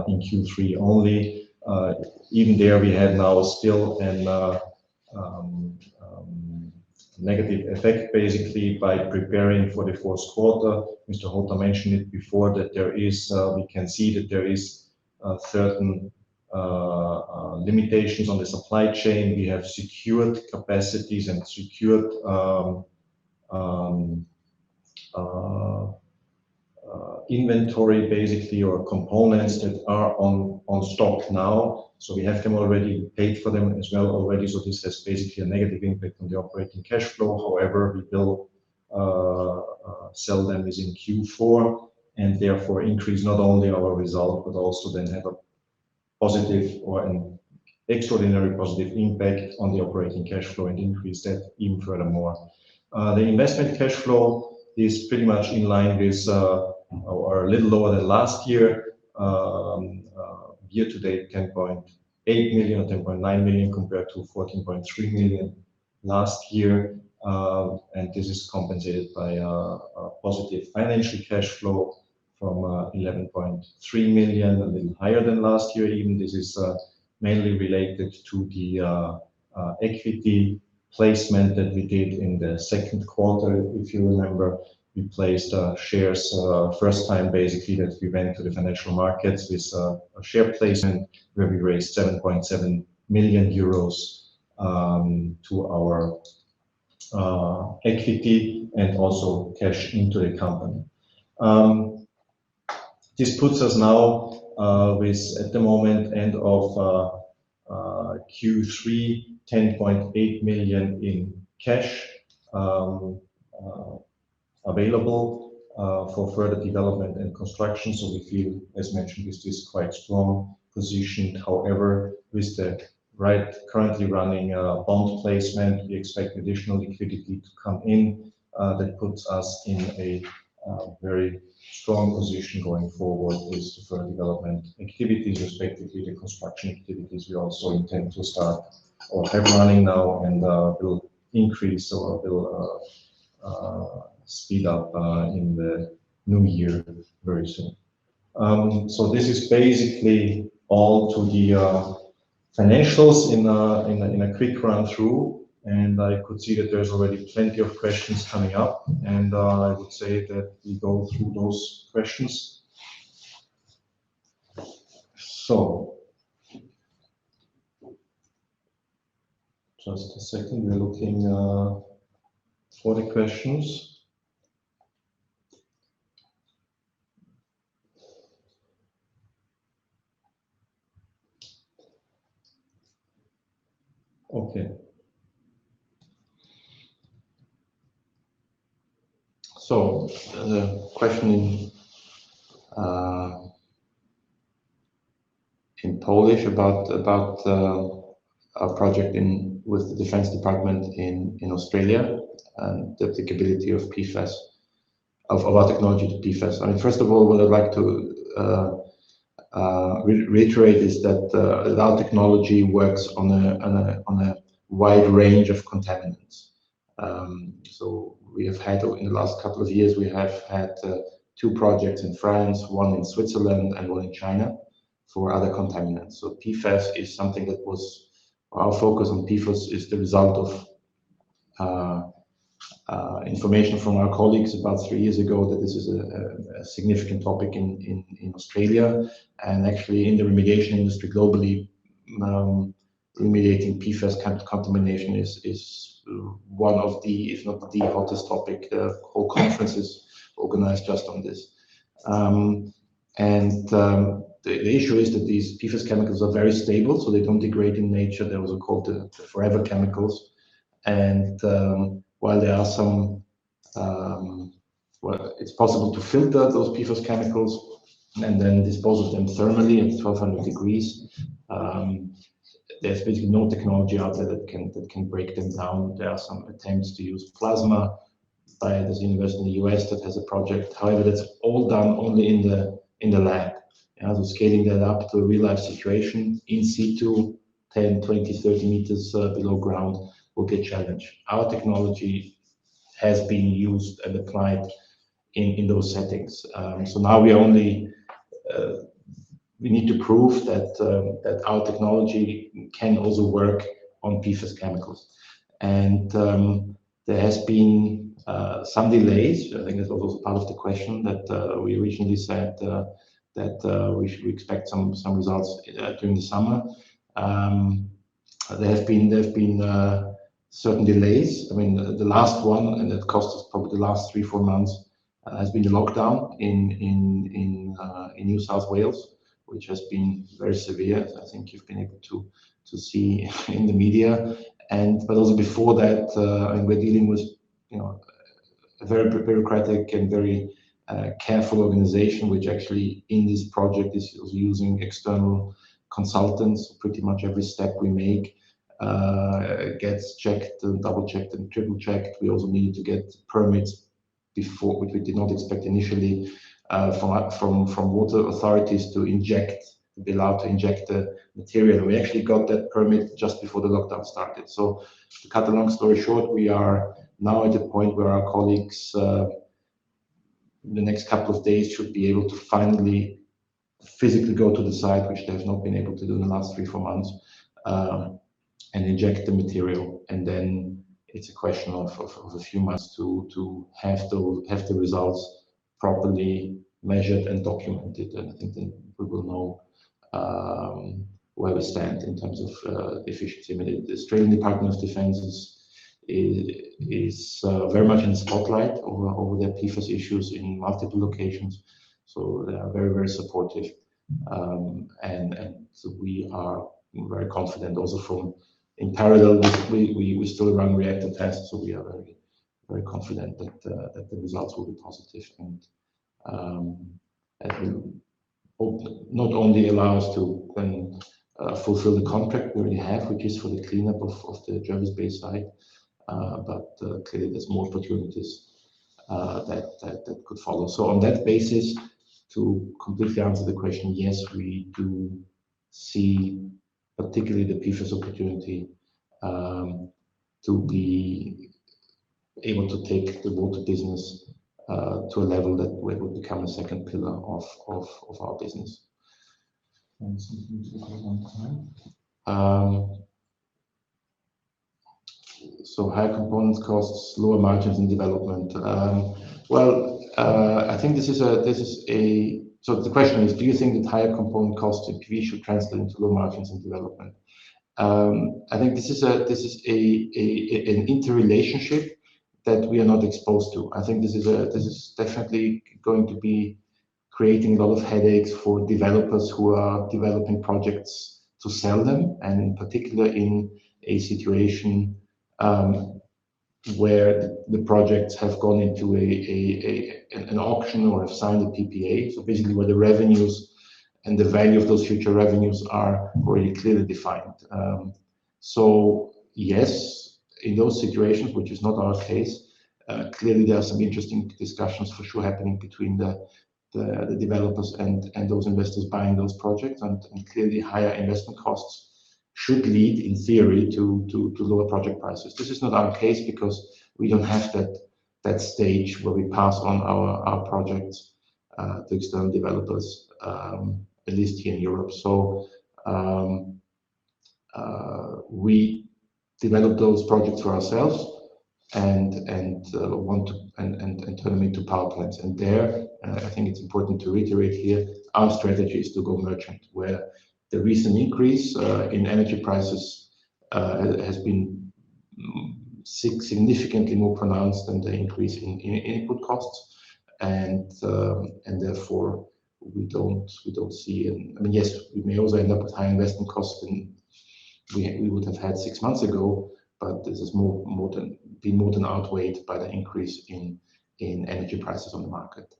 [SPEAKER 2] in Q3 only. Even there, we had now still an negative effect, basically, by preparing for the fourth quarter. Mr. Holter mentioned it before that there is, we can see that there is certain limitations on the supply chain. We have secured capacities and secured inventory, basically, or components that are on stock now. So we have them already, paid for them as well already. So this has basically a negative impact on the operating cash flow. However, we will sell them within Q4 and therefore increase not only our result, but also then have a positive or an extraordinary positive impact on the operating cash flow and increase that even furthermore. The investment cash flow is pretty much in line with or a little lower than last year. Year to date, 10.8 million or 10.9 million compared to 14.3 million last year. And this is compensated by a positive financial cash flow from 11.3 million, a little higher than last year. Even this is mainly related to the equity placement that we did in the second quarter. If you remember, we placed shares first time basically that we went to the financial markets with a share placement where we raised 7.7 million euros to our equity and also cash into the company. This puts us now with, at the moment, end of Q3, 10.8 million in cash available for further development and construction. So we feel, as mentioned, this is quite strong positioned. However, with the currently running bond placement, we expect additional liquidity to come in. That puts us in a very strong position going forward with the further development activities, respectively the construction activities we also intend to start or have running now, and will increase or will speed up in the new year very soon. So this is basically all to the financials in a quick run through. And I could see that there's already plenty of questions coming up, and I would say that we go through those questions. So, just a second, we're looking for the questions. Okay. So the question in
[SPEAKER 1] Polish about our project with the Defense Department in Australia and the applicability of PFAS, of our technology to PFAS. I mean, first of all, what I'd like to reiterate is that our technology works on a wide range of contaminants. So we have had, in the last couple of years, we have had 2 projects in France, 1 in Switzerland, and 1 in China for other contaminants. So PFAS is something that was, our focus on PFAS is the result of information from our colleagues about 3 years ago that this is a significant topic in Australia, and actually in the remediation industry globally. Remediating PFAS contamination is one of the, if not the hottest topic. The whole conference is organized just on this. The issue is that these PFAS chemicals are very stable, so they don't degrade in nature. They're also called the forever chemicals. And while there are some, well, it's possible to filter those PFAS chemicals and then dispose of them thermally at 1200 degrees. There's basically no technology out there that can break them down. There are some attempts to use plasma by this university in the US that has a project. However, that's all done only in the lab. So scaling that up to a real life situation in situ, 10, 20, 30 meters below ground will be a challenge. Our technology has been used and applied in those settings. So now we only we need to prove that our technology can also work on PFAS chemicals. And there has been some delays. I think that's also part of the question that we originally said that we expect some results during the summer. There have been certain delays. I mean, the last one, and that cost us probably the last 3-4 months, has been the lockdown in New South Wales, which has been very severe. I think you've been able to see in the media. But also before that, I mean, we're dealing with, you know, a very bureaucratic and very careful organization, which actually in this project is using external consultants. Pretty much every step we make gets checked, double checked and triple checked. We also needed to get permits before, which we did not expect initially, from water authorities to be allowed to inject the material. We actually got that permit just before the lockdown started. So to cut a long story short, we are now at a point where our colleagues in the next couple of days should be able to finally physically go to the site, which they have not been able to do in the last 3-4 months, and inject the material. And then it's a question of a few months to have the results properly measured and documented. And I think then we will know where we stand in terms of efficiency. I mean, the Australian Department of Defense is very much in the spotlight over their PFAS issues in multiple locations. So they are very, very supportive. And so we are very confident also in parallel, we still run reactor tests, so we are very, very confident that the results will be positive, and that will not only allow us to then fulfill the contract we already have, which is for the cleanup of the Jervis Bay site, but clearly there's more opportunities that could follow. So on that basis, to completely answer the question, yes, we do see particularly the PFAS opportunity to be able to take the water business to a level that where it would become a second pillar of our business. So higher components costs, lower margins in development. I think this is a. So the question is, do you think that higher component costs in PV should translate into low margins in development? I think this is an interrelationship that we are not exposed to. I think this is definitely going to be creating a lot of headaches for developers who are developing projects to sell them, and in particular in a situation where the projects have gone into an auction or have signed a PPA. So basically where the revenues and the value of those future revenues are already clearly defined. So yes, in those situations, which is not our case, clearly there are some interesting discussions for sure happening between the developers and those investors buying those projects, and clearly higher investment costs should lead, in theory, to lower project prices. This is not our case because we don't have that stage where we pass on our projects to external developers, at least here in Europe. So we develop those projects for ourselves and turn them into power plants. And there, I think it's important to reiterate here, our strategy is to go merchant, where the recent increase in energy prices has been significantly more pronounced than the increase in input costs, and therefore we don't see. I mean, yes, we may also end up with high investment costs than we would have had 6 months ago, but this is more than outweighed by the increase in energy prices on the market.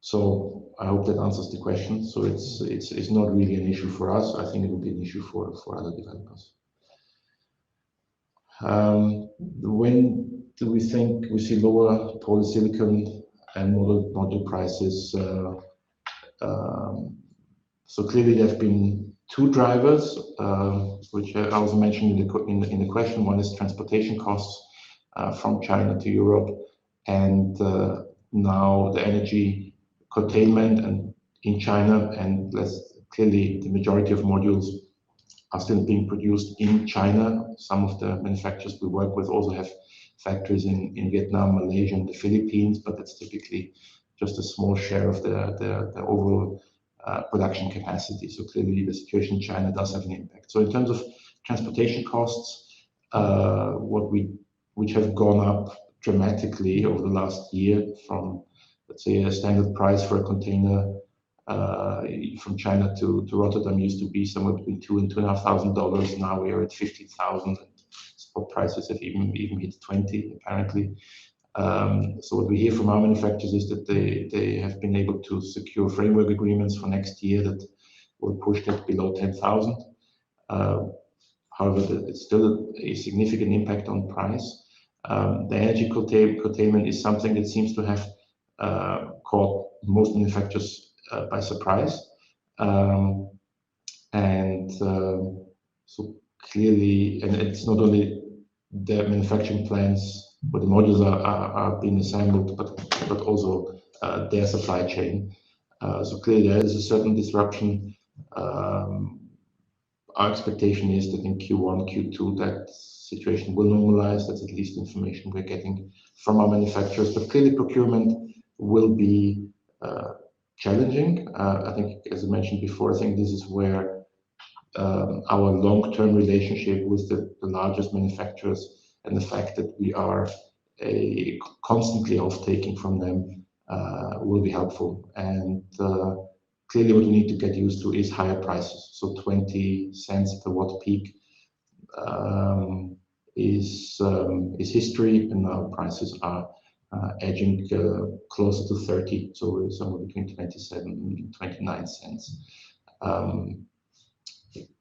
[SPEAKER 1] So I hope that answers the question. So it's not really an issue for us. I think it will be an issue for other developers. When do we think we see lower polysilicon and module prices? So clearly there have been two drivers, which I also mentioned in the question. One is transportation costs from China to Europe, and now the energy curtailment and in China, and clearly the majority of modules are still being produced in China. Some of the manufacturers we work with also have factories in Vietnam, Malaysia, and the Philippines, but that's typically just a small share of the overall production capacity. So clearly the situation in China does have an impact. So in terms of transportation costs, which have gone up dramatically over the last year, from, let's say, a standard price for a container from China to Rotterdam used to be somewhere between $2,000 and $2,500. Now we are at 50,000, and spot prices have even hit 20, apparently. So what we hear from our manufacturers is that they have been able to secure framework agreements for next year that will push that below 10,000. However, it's still a significant impact on price. The energy curtailment is something that seems to have caught most manufacturers by surprise. So clearly, and it's not only the manufacturing plants where the modules are being assembled, but also their supply chain. So clearly there is a certain disruption. Our expectation is that in Q1, Q2, that situation will normalize. That's at least information we're getting from our manufacturers. But clearly procurement will be challenging. I think, as I mentioned before, I think this is where our long-term relationship with the largest manufacturers and the fact that we are constantly off-taking from them will be helpful. And clearly what we need to get used to is higher prices. So 20 cents per watt peak is history, and now prices are edging closer to 30, so somewhere between 27 and 29 cents.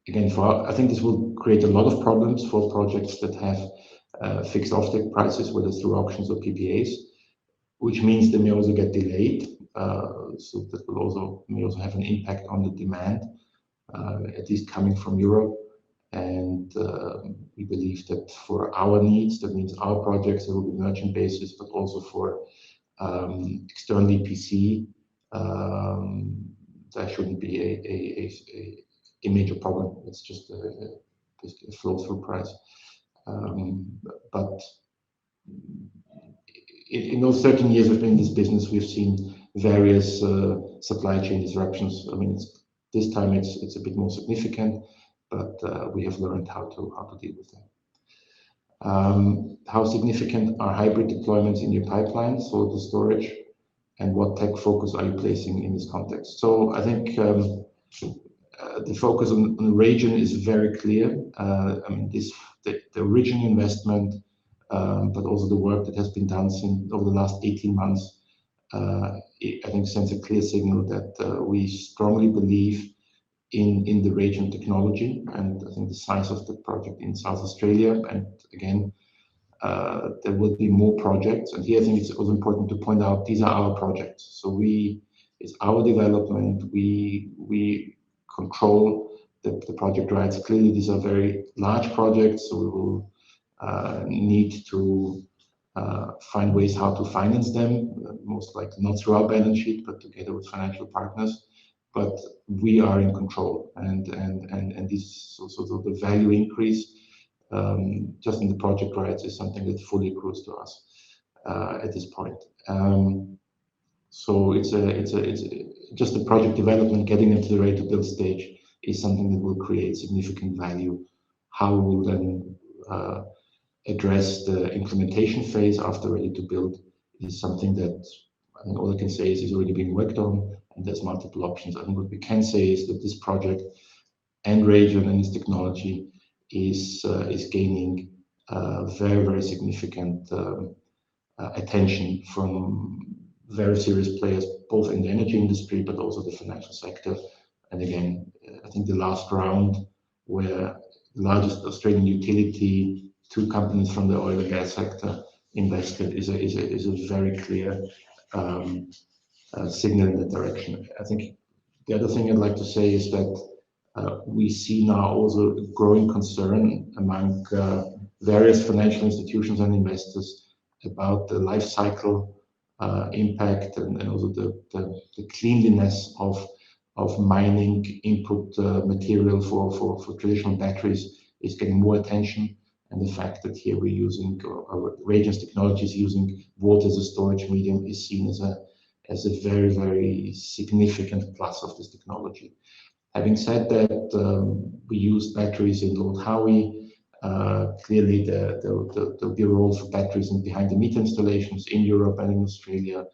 [SPEAKER 1] Again, I think this will create a lot of problems for projects that have fixed offtake prices, whether through auctions or PPAs, which means they may also get delayed. So that may also have an impact on the demand, at least coming from Europe. And we believe that for our needs, that means our projects, there will be merchant basis, but also for external EPC, that shouldn't be a major problem. It's just a flow-through price. But in those 13 years we've been in this business, we've seen various supply chain disruptions. I mean, this time it's a bit more significant, but we have learned how to deal with them. How significant are hybrid deployments in your pipeline, so the storage, and what tech focus are you placing in this context? So I think the focus on the region is very clear. I mean, the original investment, but also the work that has been done over the last 18 months it, I think, sends a clear signal that we strongly believe in the region technology, and I think the size of the project in South Australia. And again, there will be more projects. And here I think it's also important to point out these are our projects. So it's our development. We control the project rights. Clearly, these are very large projects, so we will need to find ways how to finance them, most likely not through our balance sheet, but together with financial partners. But we are in control, and this also the value increase just in the project rights is something that fully accrues to us at this point. So it's just the project development, getting into the ready to build stage is something that will create significant value. How we will then address the implementation phase after ready to build is something that I think all I can say is already being worked on, and there's multiple options. I think what we can say is that this project and region and its technology is gaining very, very significant attention from very serious players, both in the energy industry, but also the financial sector. And again, I think the last round where the largest Australian utility, 2 companies from the oil and gas sector invested is a very clear signal in that direction. I think the other thing I'd like to say is that we see now also a growing concern among various financial institutions and investors about the life cycle impact and also the cleanliness of mining input material for traditional batteries is getting more attention. And the fact that here we're using our Radiance technologies using water as a storage medium is seen as a very, very significant plus of this technology. Having said that, we use batteries in Lord Howe. Clearly, there'll be a role for batteries in behind the meter installations in Europe and in Australia,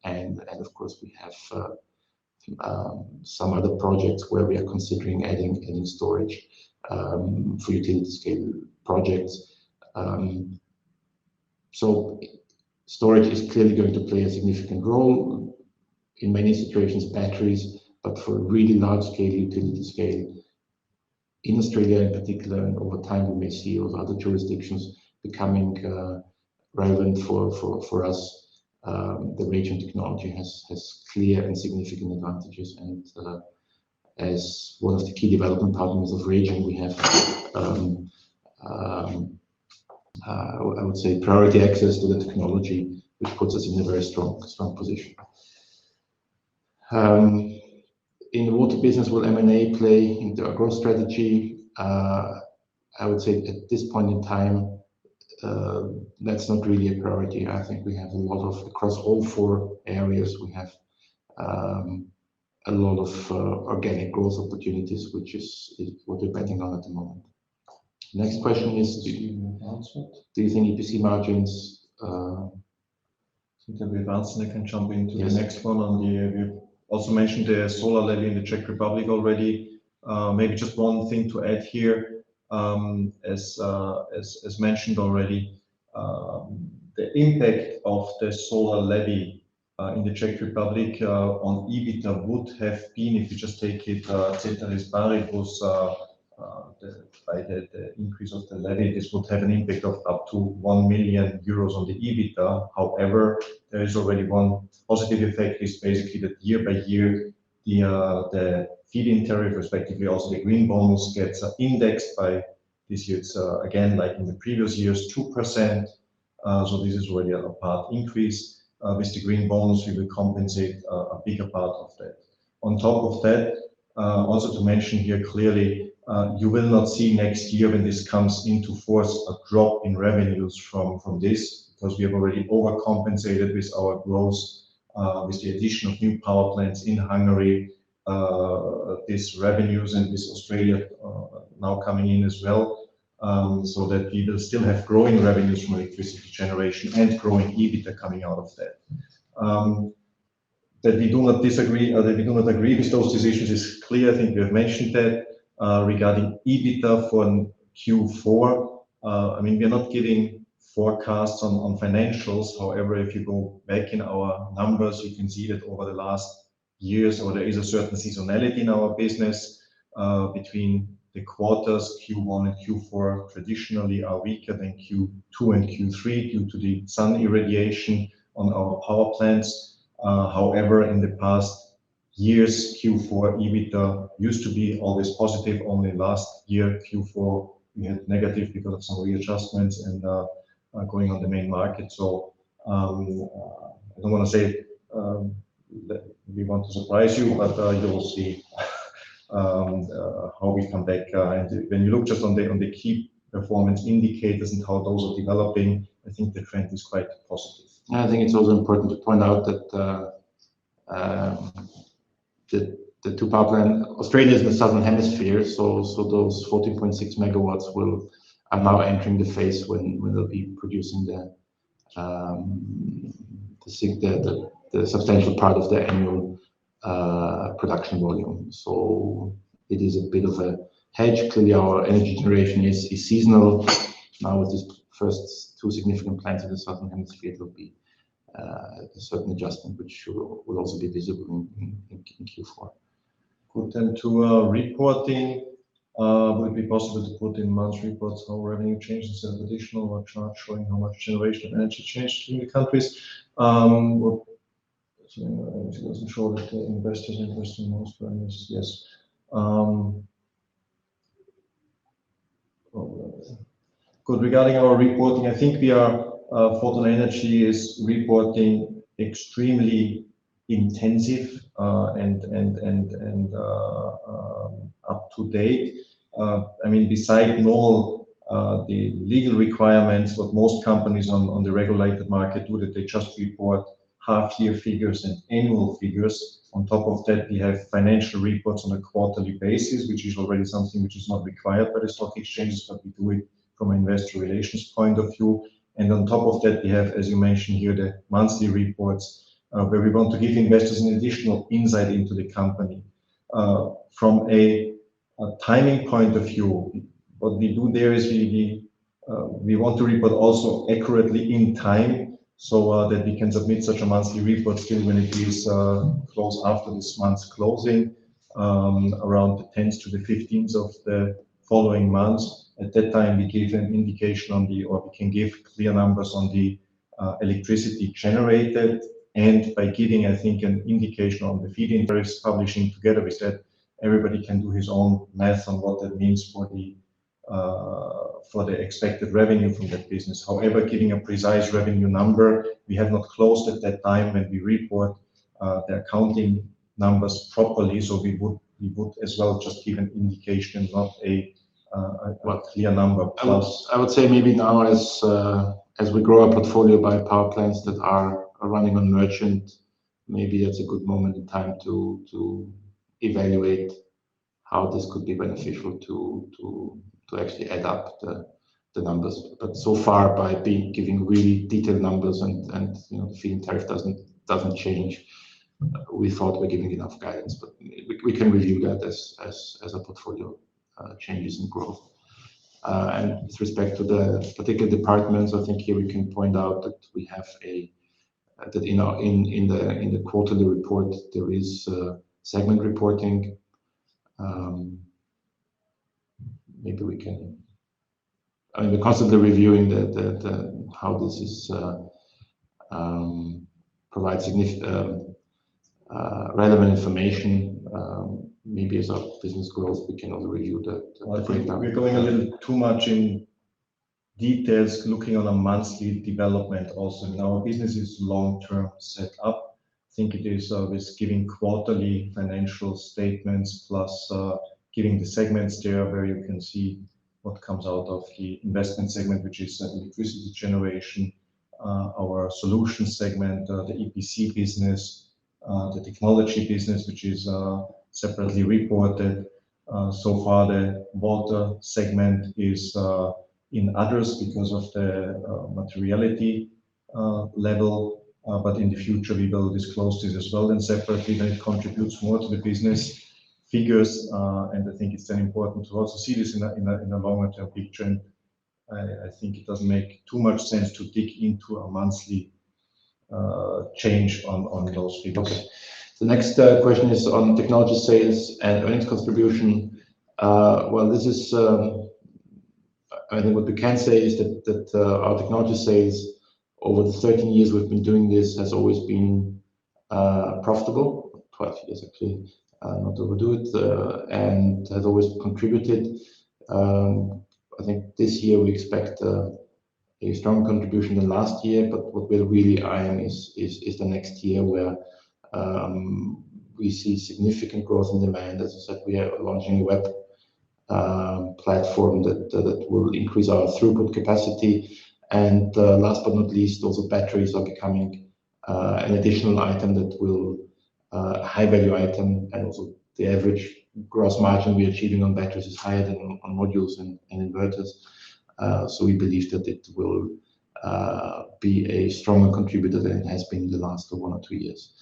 [SPEAKER 1] and of course we have some other projects where we are considering adding storage for utility scale projects. So storage is clearly going to play a significant role in many situations, batteries, but for really large scale, utility scale, in Australia in particular, and over time we may see also other jurisdictions becoming relevant for us. The region technology has clear and significant advantages, and as one of the key development partners of region, we have I would say priority access to the technology, which puts us in a very strong position. In the water business, will M&A play into our growth strategy? I would say at this point in time, that's not really a priority. I think we have a lot of, across all 4 areas, we have a lot of organic growth opportunities, which is what we're betting on at the moment. Next question is, do you think EPC margins?
[SPEAKER 2] I think that we've answered. I can jump into
[SPEAKER 1] Yes.
[SPEAKER 2] the next one on the. We also mentioned the solar levy in the Czech Republic already. Maybe just one thing to add here, as mentioned already, the impact of the solar levy in the Czech Republic on EBITDA would have been, if you just take it ceteris paribus, by the increase of the levy, this would have an impact of up to 1 million euros on the EBITDA. However, there is already one positive effect, is basically that year by year, the feed-in tariff, respectively also the green bonus, gets indexed by this year. It's again, like in the previous years, 2%. So this is already a part increase. With the green bonus, we will compensate a bigger part of that. On top of that, also to mention here clearly, you will not see next year when this comes into force a drop in revenues from this, because we have already overcompensated with our growth, with the addition of new power plants in Hungary, these revenues, and with Australia now coming in as well, so that we will still have growing revenues from electricity generation and growing EBITDA coming out of that. That we do not disagree, or that we do not agree with those decisions is clear. I think we have mentioned that. Regarding EBITDA for Q4, I mean, we are not giving forecasts on financials. However, if you go back in our numbers, you can see that over the last years, or there is a certain seasonality in our business between the quarters. Q1 and Q4 traditionally are weaker than Q2 and Q3 due to the sun irradiation on our power plants. However, in the past years, Q4 EBITDA used to be always positive. Only last year, Q4, we had negative because of some readjustments and going on the main market. So I don't want to say that we want to surprise you, but you will see how we come back. And when you look just on the key performance indicators and how those are developing, I think the trend is quite positive.
[SPEAKER 1] I think it's also important to point out that the two power plants, Australia is in the southern hemisphere, so those 14.6 megawatts are now entering the phase when they'll be producing the substantial part of their annual production volume. So it is a bit of a hedge. Clearly, our energy generation is seasonal. Now with these first two significant plants in the southern hemisphere, there will be a certain adjustment, which will also be visible in Q4.
[SPEAKER 2] Good. And to reporting, would it be possible to put in monthly reports how revenue changes instead of additional, or chart showing how much generation of energy changed in the countries? It doesn't show that the investors invest in most parameters. Yes. Good. Regarding our reporting, I think we are Photon Energy is reporting extremely intensive and up to date. I mean, beside normal the legal requirements, what most companies on the regulated market do, that they just report half-year figures and annual figures. On top of that, we have financial reports on a quarterly basis, which is already something which is not required by the stock exchanges, but we do it from an investor relations point of view. And on top of that, we have, as you mentioned here, the monthly reports, where we want to give investors an additional insight into the company. From a timing point of view, what we do there is we want to report also accurately in time, so that we can submit such a monthly report still when it is close after this month's closing, around the 10th to the 15th of the following months. At that time, we give an indication on or we can give clear numbers on the electricity generated. And by giving, I think, an indication on the feed-in tariffs, publishing together with that, everybody can do his own math on what that means for the expected revenue from that business. However, giving a precise revenue number, we have not closed at that time when we report the accounting numbers properly. So we would as well just give an indication, not a clear number. Plus,
[SPEAKER 1] I would say maybe now as we grow our portfolio by power plants that are running on merchant, maybe that's a good moment in time to evaluate how this could be beneficial to actually add up the numbers. But so far, by giving really detailed numbers and the feed-in tariff doesn't change, we thought we're giving enough guidance. But we can review that as a portfolio changes and growth. And with respect to the particular departments, I think here we can point out that we have that in the quarterly report there is segment reporting. Maybe we can. I mean, we're constantly reviewing how this is provides significant relevant information. Maybe as our business grows, we can also review the breakdown.
[SPEAKER 2] We're going a little too much in details, looking on a monthly development also. And our business is long-term set up. I think it is with giving quarterly financial statements plus giving the segments there where you can see what comes out of the investment segment, which is electricity generation, our solution segment, the EPC business, the technology business, which is separately reported. So far, the water segment is in others because of the materiality level. But in the future, we will disclose this as well and separately when it contributes more to the business figures. And I think it's then important to also see this in a longer term picture. And I think it doesn't make too much sense to dig into a monthly change on those figures.
[SPEAKER 1] Okay. The next question is on technology sales and earnings contribution. Well, this is, I think what we can say is that our technology sales over the 13 years we've been doing this has always been profitable, 12 years actually, not to overdo it, and has always contributed. I think this year we expect a strong contribution than last year, but what we're really eyeing is the next year where we see significant growth in demand. As I said, we are launching a web platform that will increase our throughput capacity. And last but not least, also batteries are becoming an additional item that will high value item, and also the average gross margin we're achieving on batteries is higher than on modules and inverters. So we believe that it will be a stronger contributor than it has been in the last 1 or 2 years.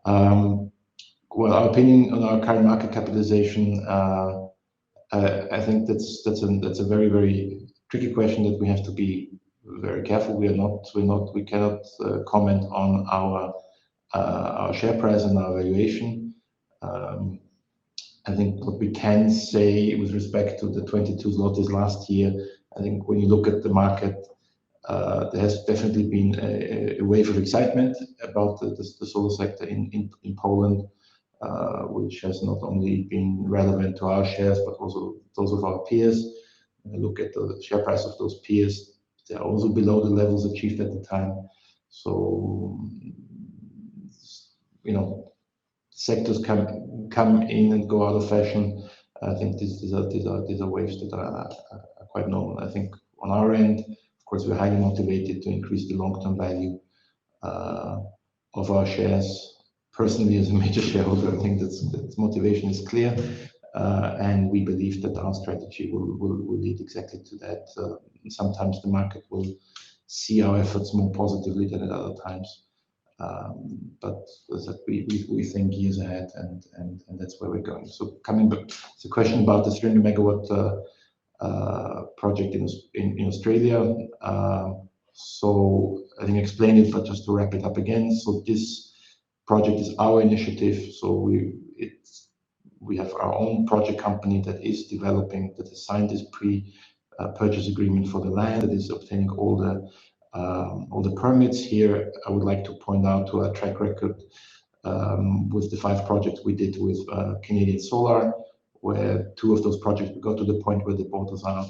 [SPEAKER 1] Well, our opinion on our current market capitalization, I think that's a very, very tricky question that we have to be very careful. We cannot comment on our share price and our valuation. I think what we can say with respect to the 22 zlotys last year, I think when you look at the market, there has definitely been a wave of excitement about the solar sector in Poland, which has not only been relevant to our shares, but also those of our peers. When you look at the share price of those peers, they are also below the levels achieved at the time. So, you know, sectors come in and go out of fashion. I think these are waves that are quite normal. I think on our end, of course, we're highly motivated to increase the long-term value of our shares. Personally, as a major shareholder, I think that motivation is clear, and we believe that our strategy will lead exactly to that. Sometimes the market will see our efforts more positively than at other times, but as I said, we think years ahead, and that's where we're going. So coming back, it's a question about the 300 megawatt project in Australia. So I think I explained it, but just to wrap it up again. So this project is our initiative. So we have our own project company that is developing, that has signed this purchase agreement for the land, that is obtaining all the permits here. I would like to point out to our track record with the 5 projects we did with Canadian Solar, where 2 of those projects we got to the point where they bought us out.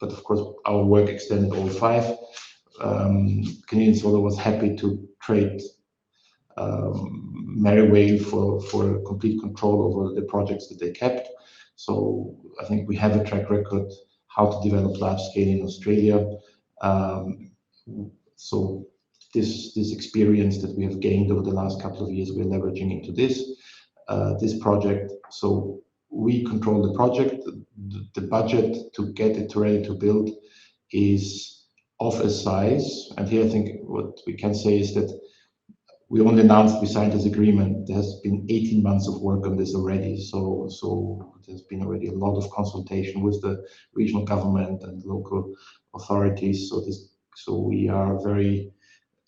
[SPEAKER 1] But of course, our work extended all 5. Canadian Solar was happy to trade Merriway for complete control over the projects that they kept. So I think we have a track record how to develop large scale in Australia. So this experience that we have gained over the last couple of years, we're leveraging into this project. So we control the project. The budget to get it ready to build is of a size. And here I think what we can say is that we only announced we signed this agreement. There has been 18 months of work on this already. So there's been already a lot of consultation with the regional government and local authorities. So we are very,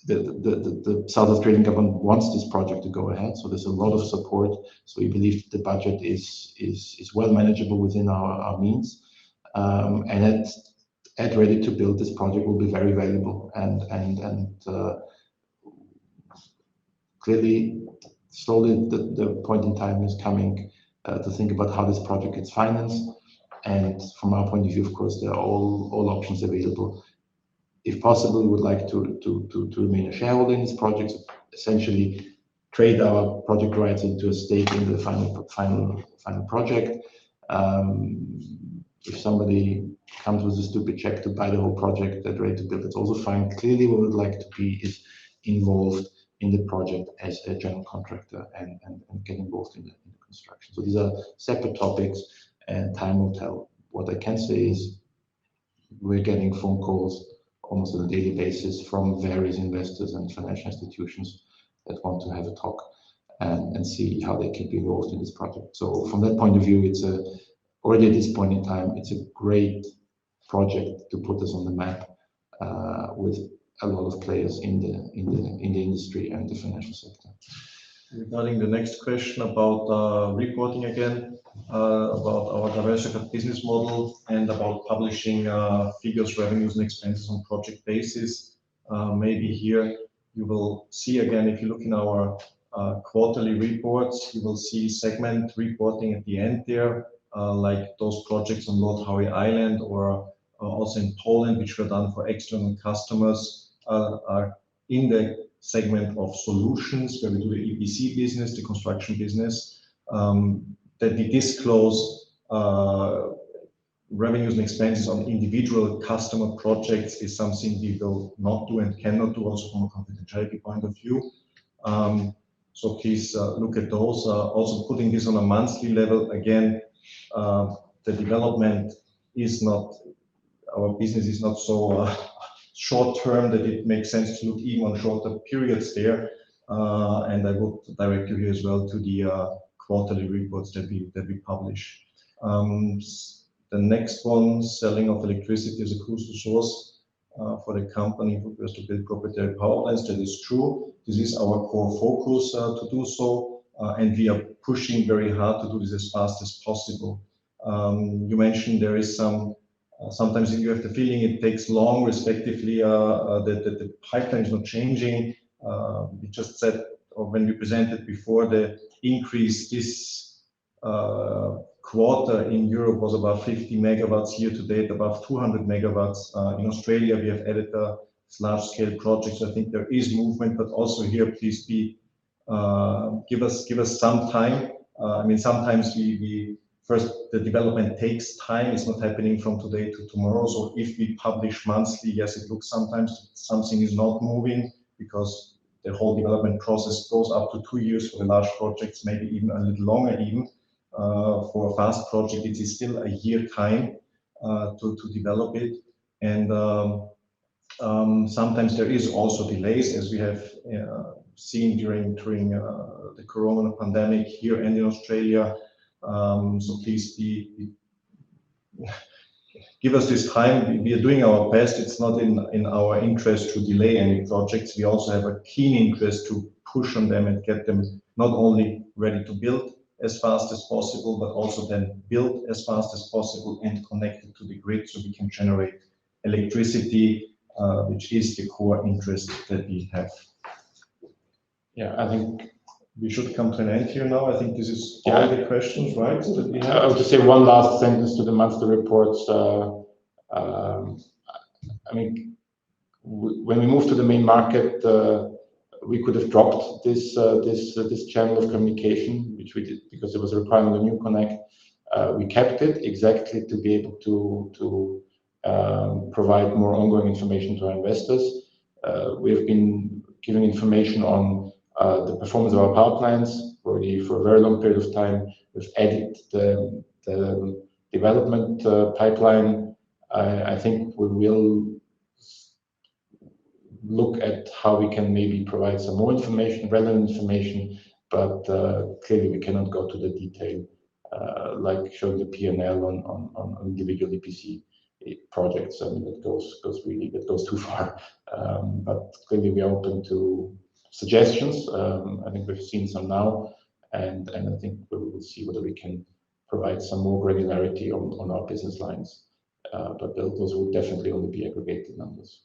[SPEAKER 1] the South Australian government wants this project to go ahead. So there's a lot of support. So we believe the budget is well manageable within our means. And at ready to build, this project will be very valuable, and clearly, slowly the point in time is coming to think about how this project gets financed. And from our point of view, of course, there are all options available. If possible, we would like to remain a shareholder in this project, essentially trade our project rights into a stake in the final project. If somebody comes with a stupid check to buy the whole project at ready to build, it's also fine. Clearly, what we would like to be is involved in the project as a general contractor and get involved in the construction. So these are separate topics, and time will tell. What I can say is we're getting phone calls almost on a daily basis from various investors and financial institutions that want to have a talk and see how they can be involved in this project. So from that point of view, it's already at this point in time, it's a great project to put us on the map with a lot of players in the industry and the financial sector.
[SPEAKER 2] Regarding the next question about reporting again, about our diversified business model and about publishing figures, revenues, and expenses on project basis. Maybe here you will see again, if you look in our quarterly reports, you will see segment reporting at the end there, like those projects on Lord Howe Island or also in Poland, which were done for external customers, are in the segment of solutions, where we do the EPC business, the construction business, that we disclose revenues and expenses on individual customer projects is something we will not do and cannot do, also from a confidentiality point of view. So please look at those. Also putting this on a monthly level, again, the development is not, our business is not so short term that it makes sense to look even on shorter periods there. And I would direct you here as well to the quarterly reports that we publish. The next one, selling of electricity as a crucial source for the company who has to build proprietary power plants. That is true. This is our core focus to do so, and we are pushing very hard to do this as fast as possible. You mentioned there is some. Sometimes you have the feeling it takes long, respectively, that the pipeline is not changing. We just said, or when we presented before, the increase this quarter in Europe was about 50 megawatts, year to date above 200 megawatts. In Australia, we have added large-scale projects. I think there is movement, but also here, please give us some time. I mean, sometimes first, the development takes time. It's not happening from today to tomorrow. So if we publish monthly, yes, it looks sometimes something is not moving because the whole development process goes up to 2 years for the large projects, maybe even a little longer even. For a fast project, it is still a year time to develop it. And sometimes there is also delays, as we have seen during the corona pandemic here and in Australia. So please give us this time. We are doing our best. It's not in our interest to delay any projects. We also have a keen interest to push on them and get them not only ready to build as fast as possible, but also then build as fast as possible and connected to the grid so we can generate electricity, which is the core interest that we have. Yeah, I think we should come to an end here now. I think this is all the questions, right? So that we have.
[SPEAKER 1] I would just say one last sentence to the monthly reports. I mean, when we moved to the main market, we could have dropped this channel of communication, which we did because it was a requirement of New Connect. We kept it exactly to be able to provide more ongoing information to our investors. We have been giving information on the performance of our power plants for a very long period of time. We've added the development pipeline. I think we will look at how we can maybe provide some more information, relevant information, but clearly we cannot go to the detail like showing the P&L on individual EPC projects. I mean, that goes too far. But clearly we are open to suggestions. I think we've seen some now, and I think we will see whether we can provide some more granularity on our business lines. But those will definitely only be aggregated numbers.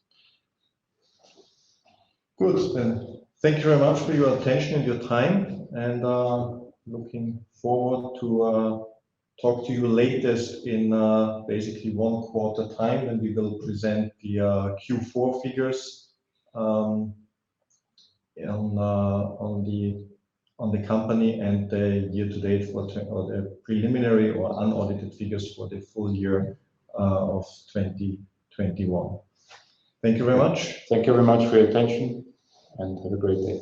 [SPEAKER 2] Good, then thank you very much for your attention and your time, and looking forward to talk to you latest in basically 1 quarter time, when we will present the Q4 figures on the company and the year-to-date or the preliminary or unaudited figures for the full year of 2021. Thank you very much.
[SPEAKER 1] Thank you very much for your attention, and have a great day.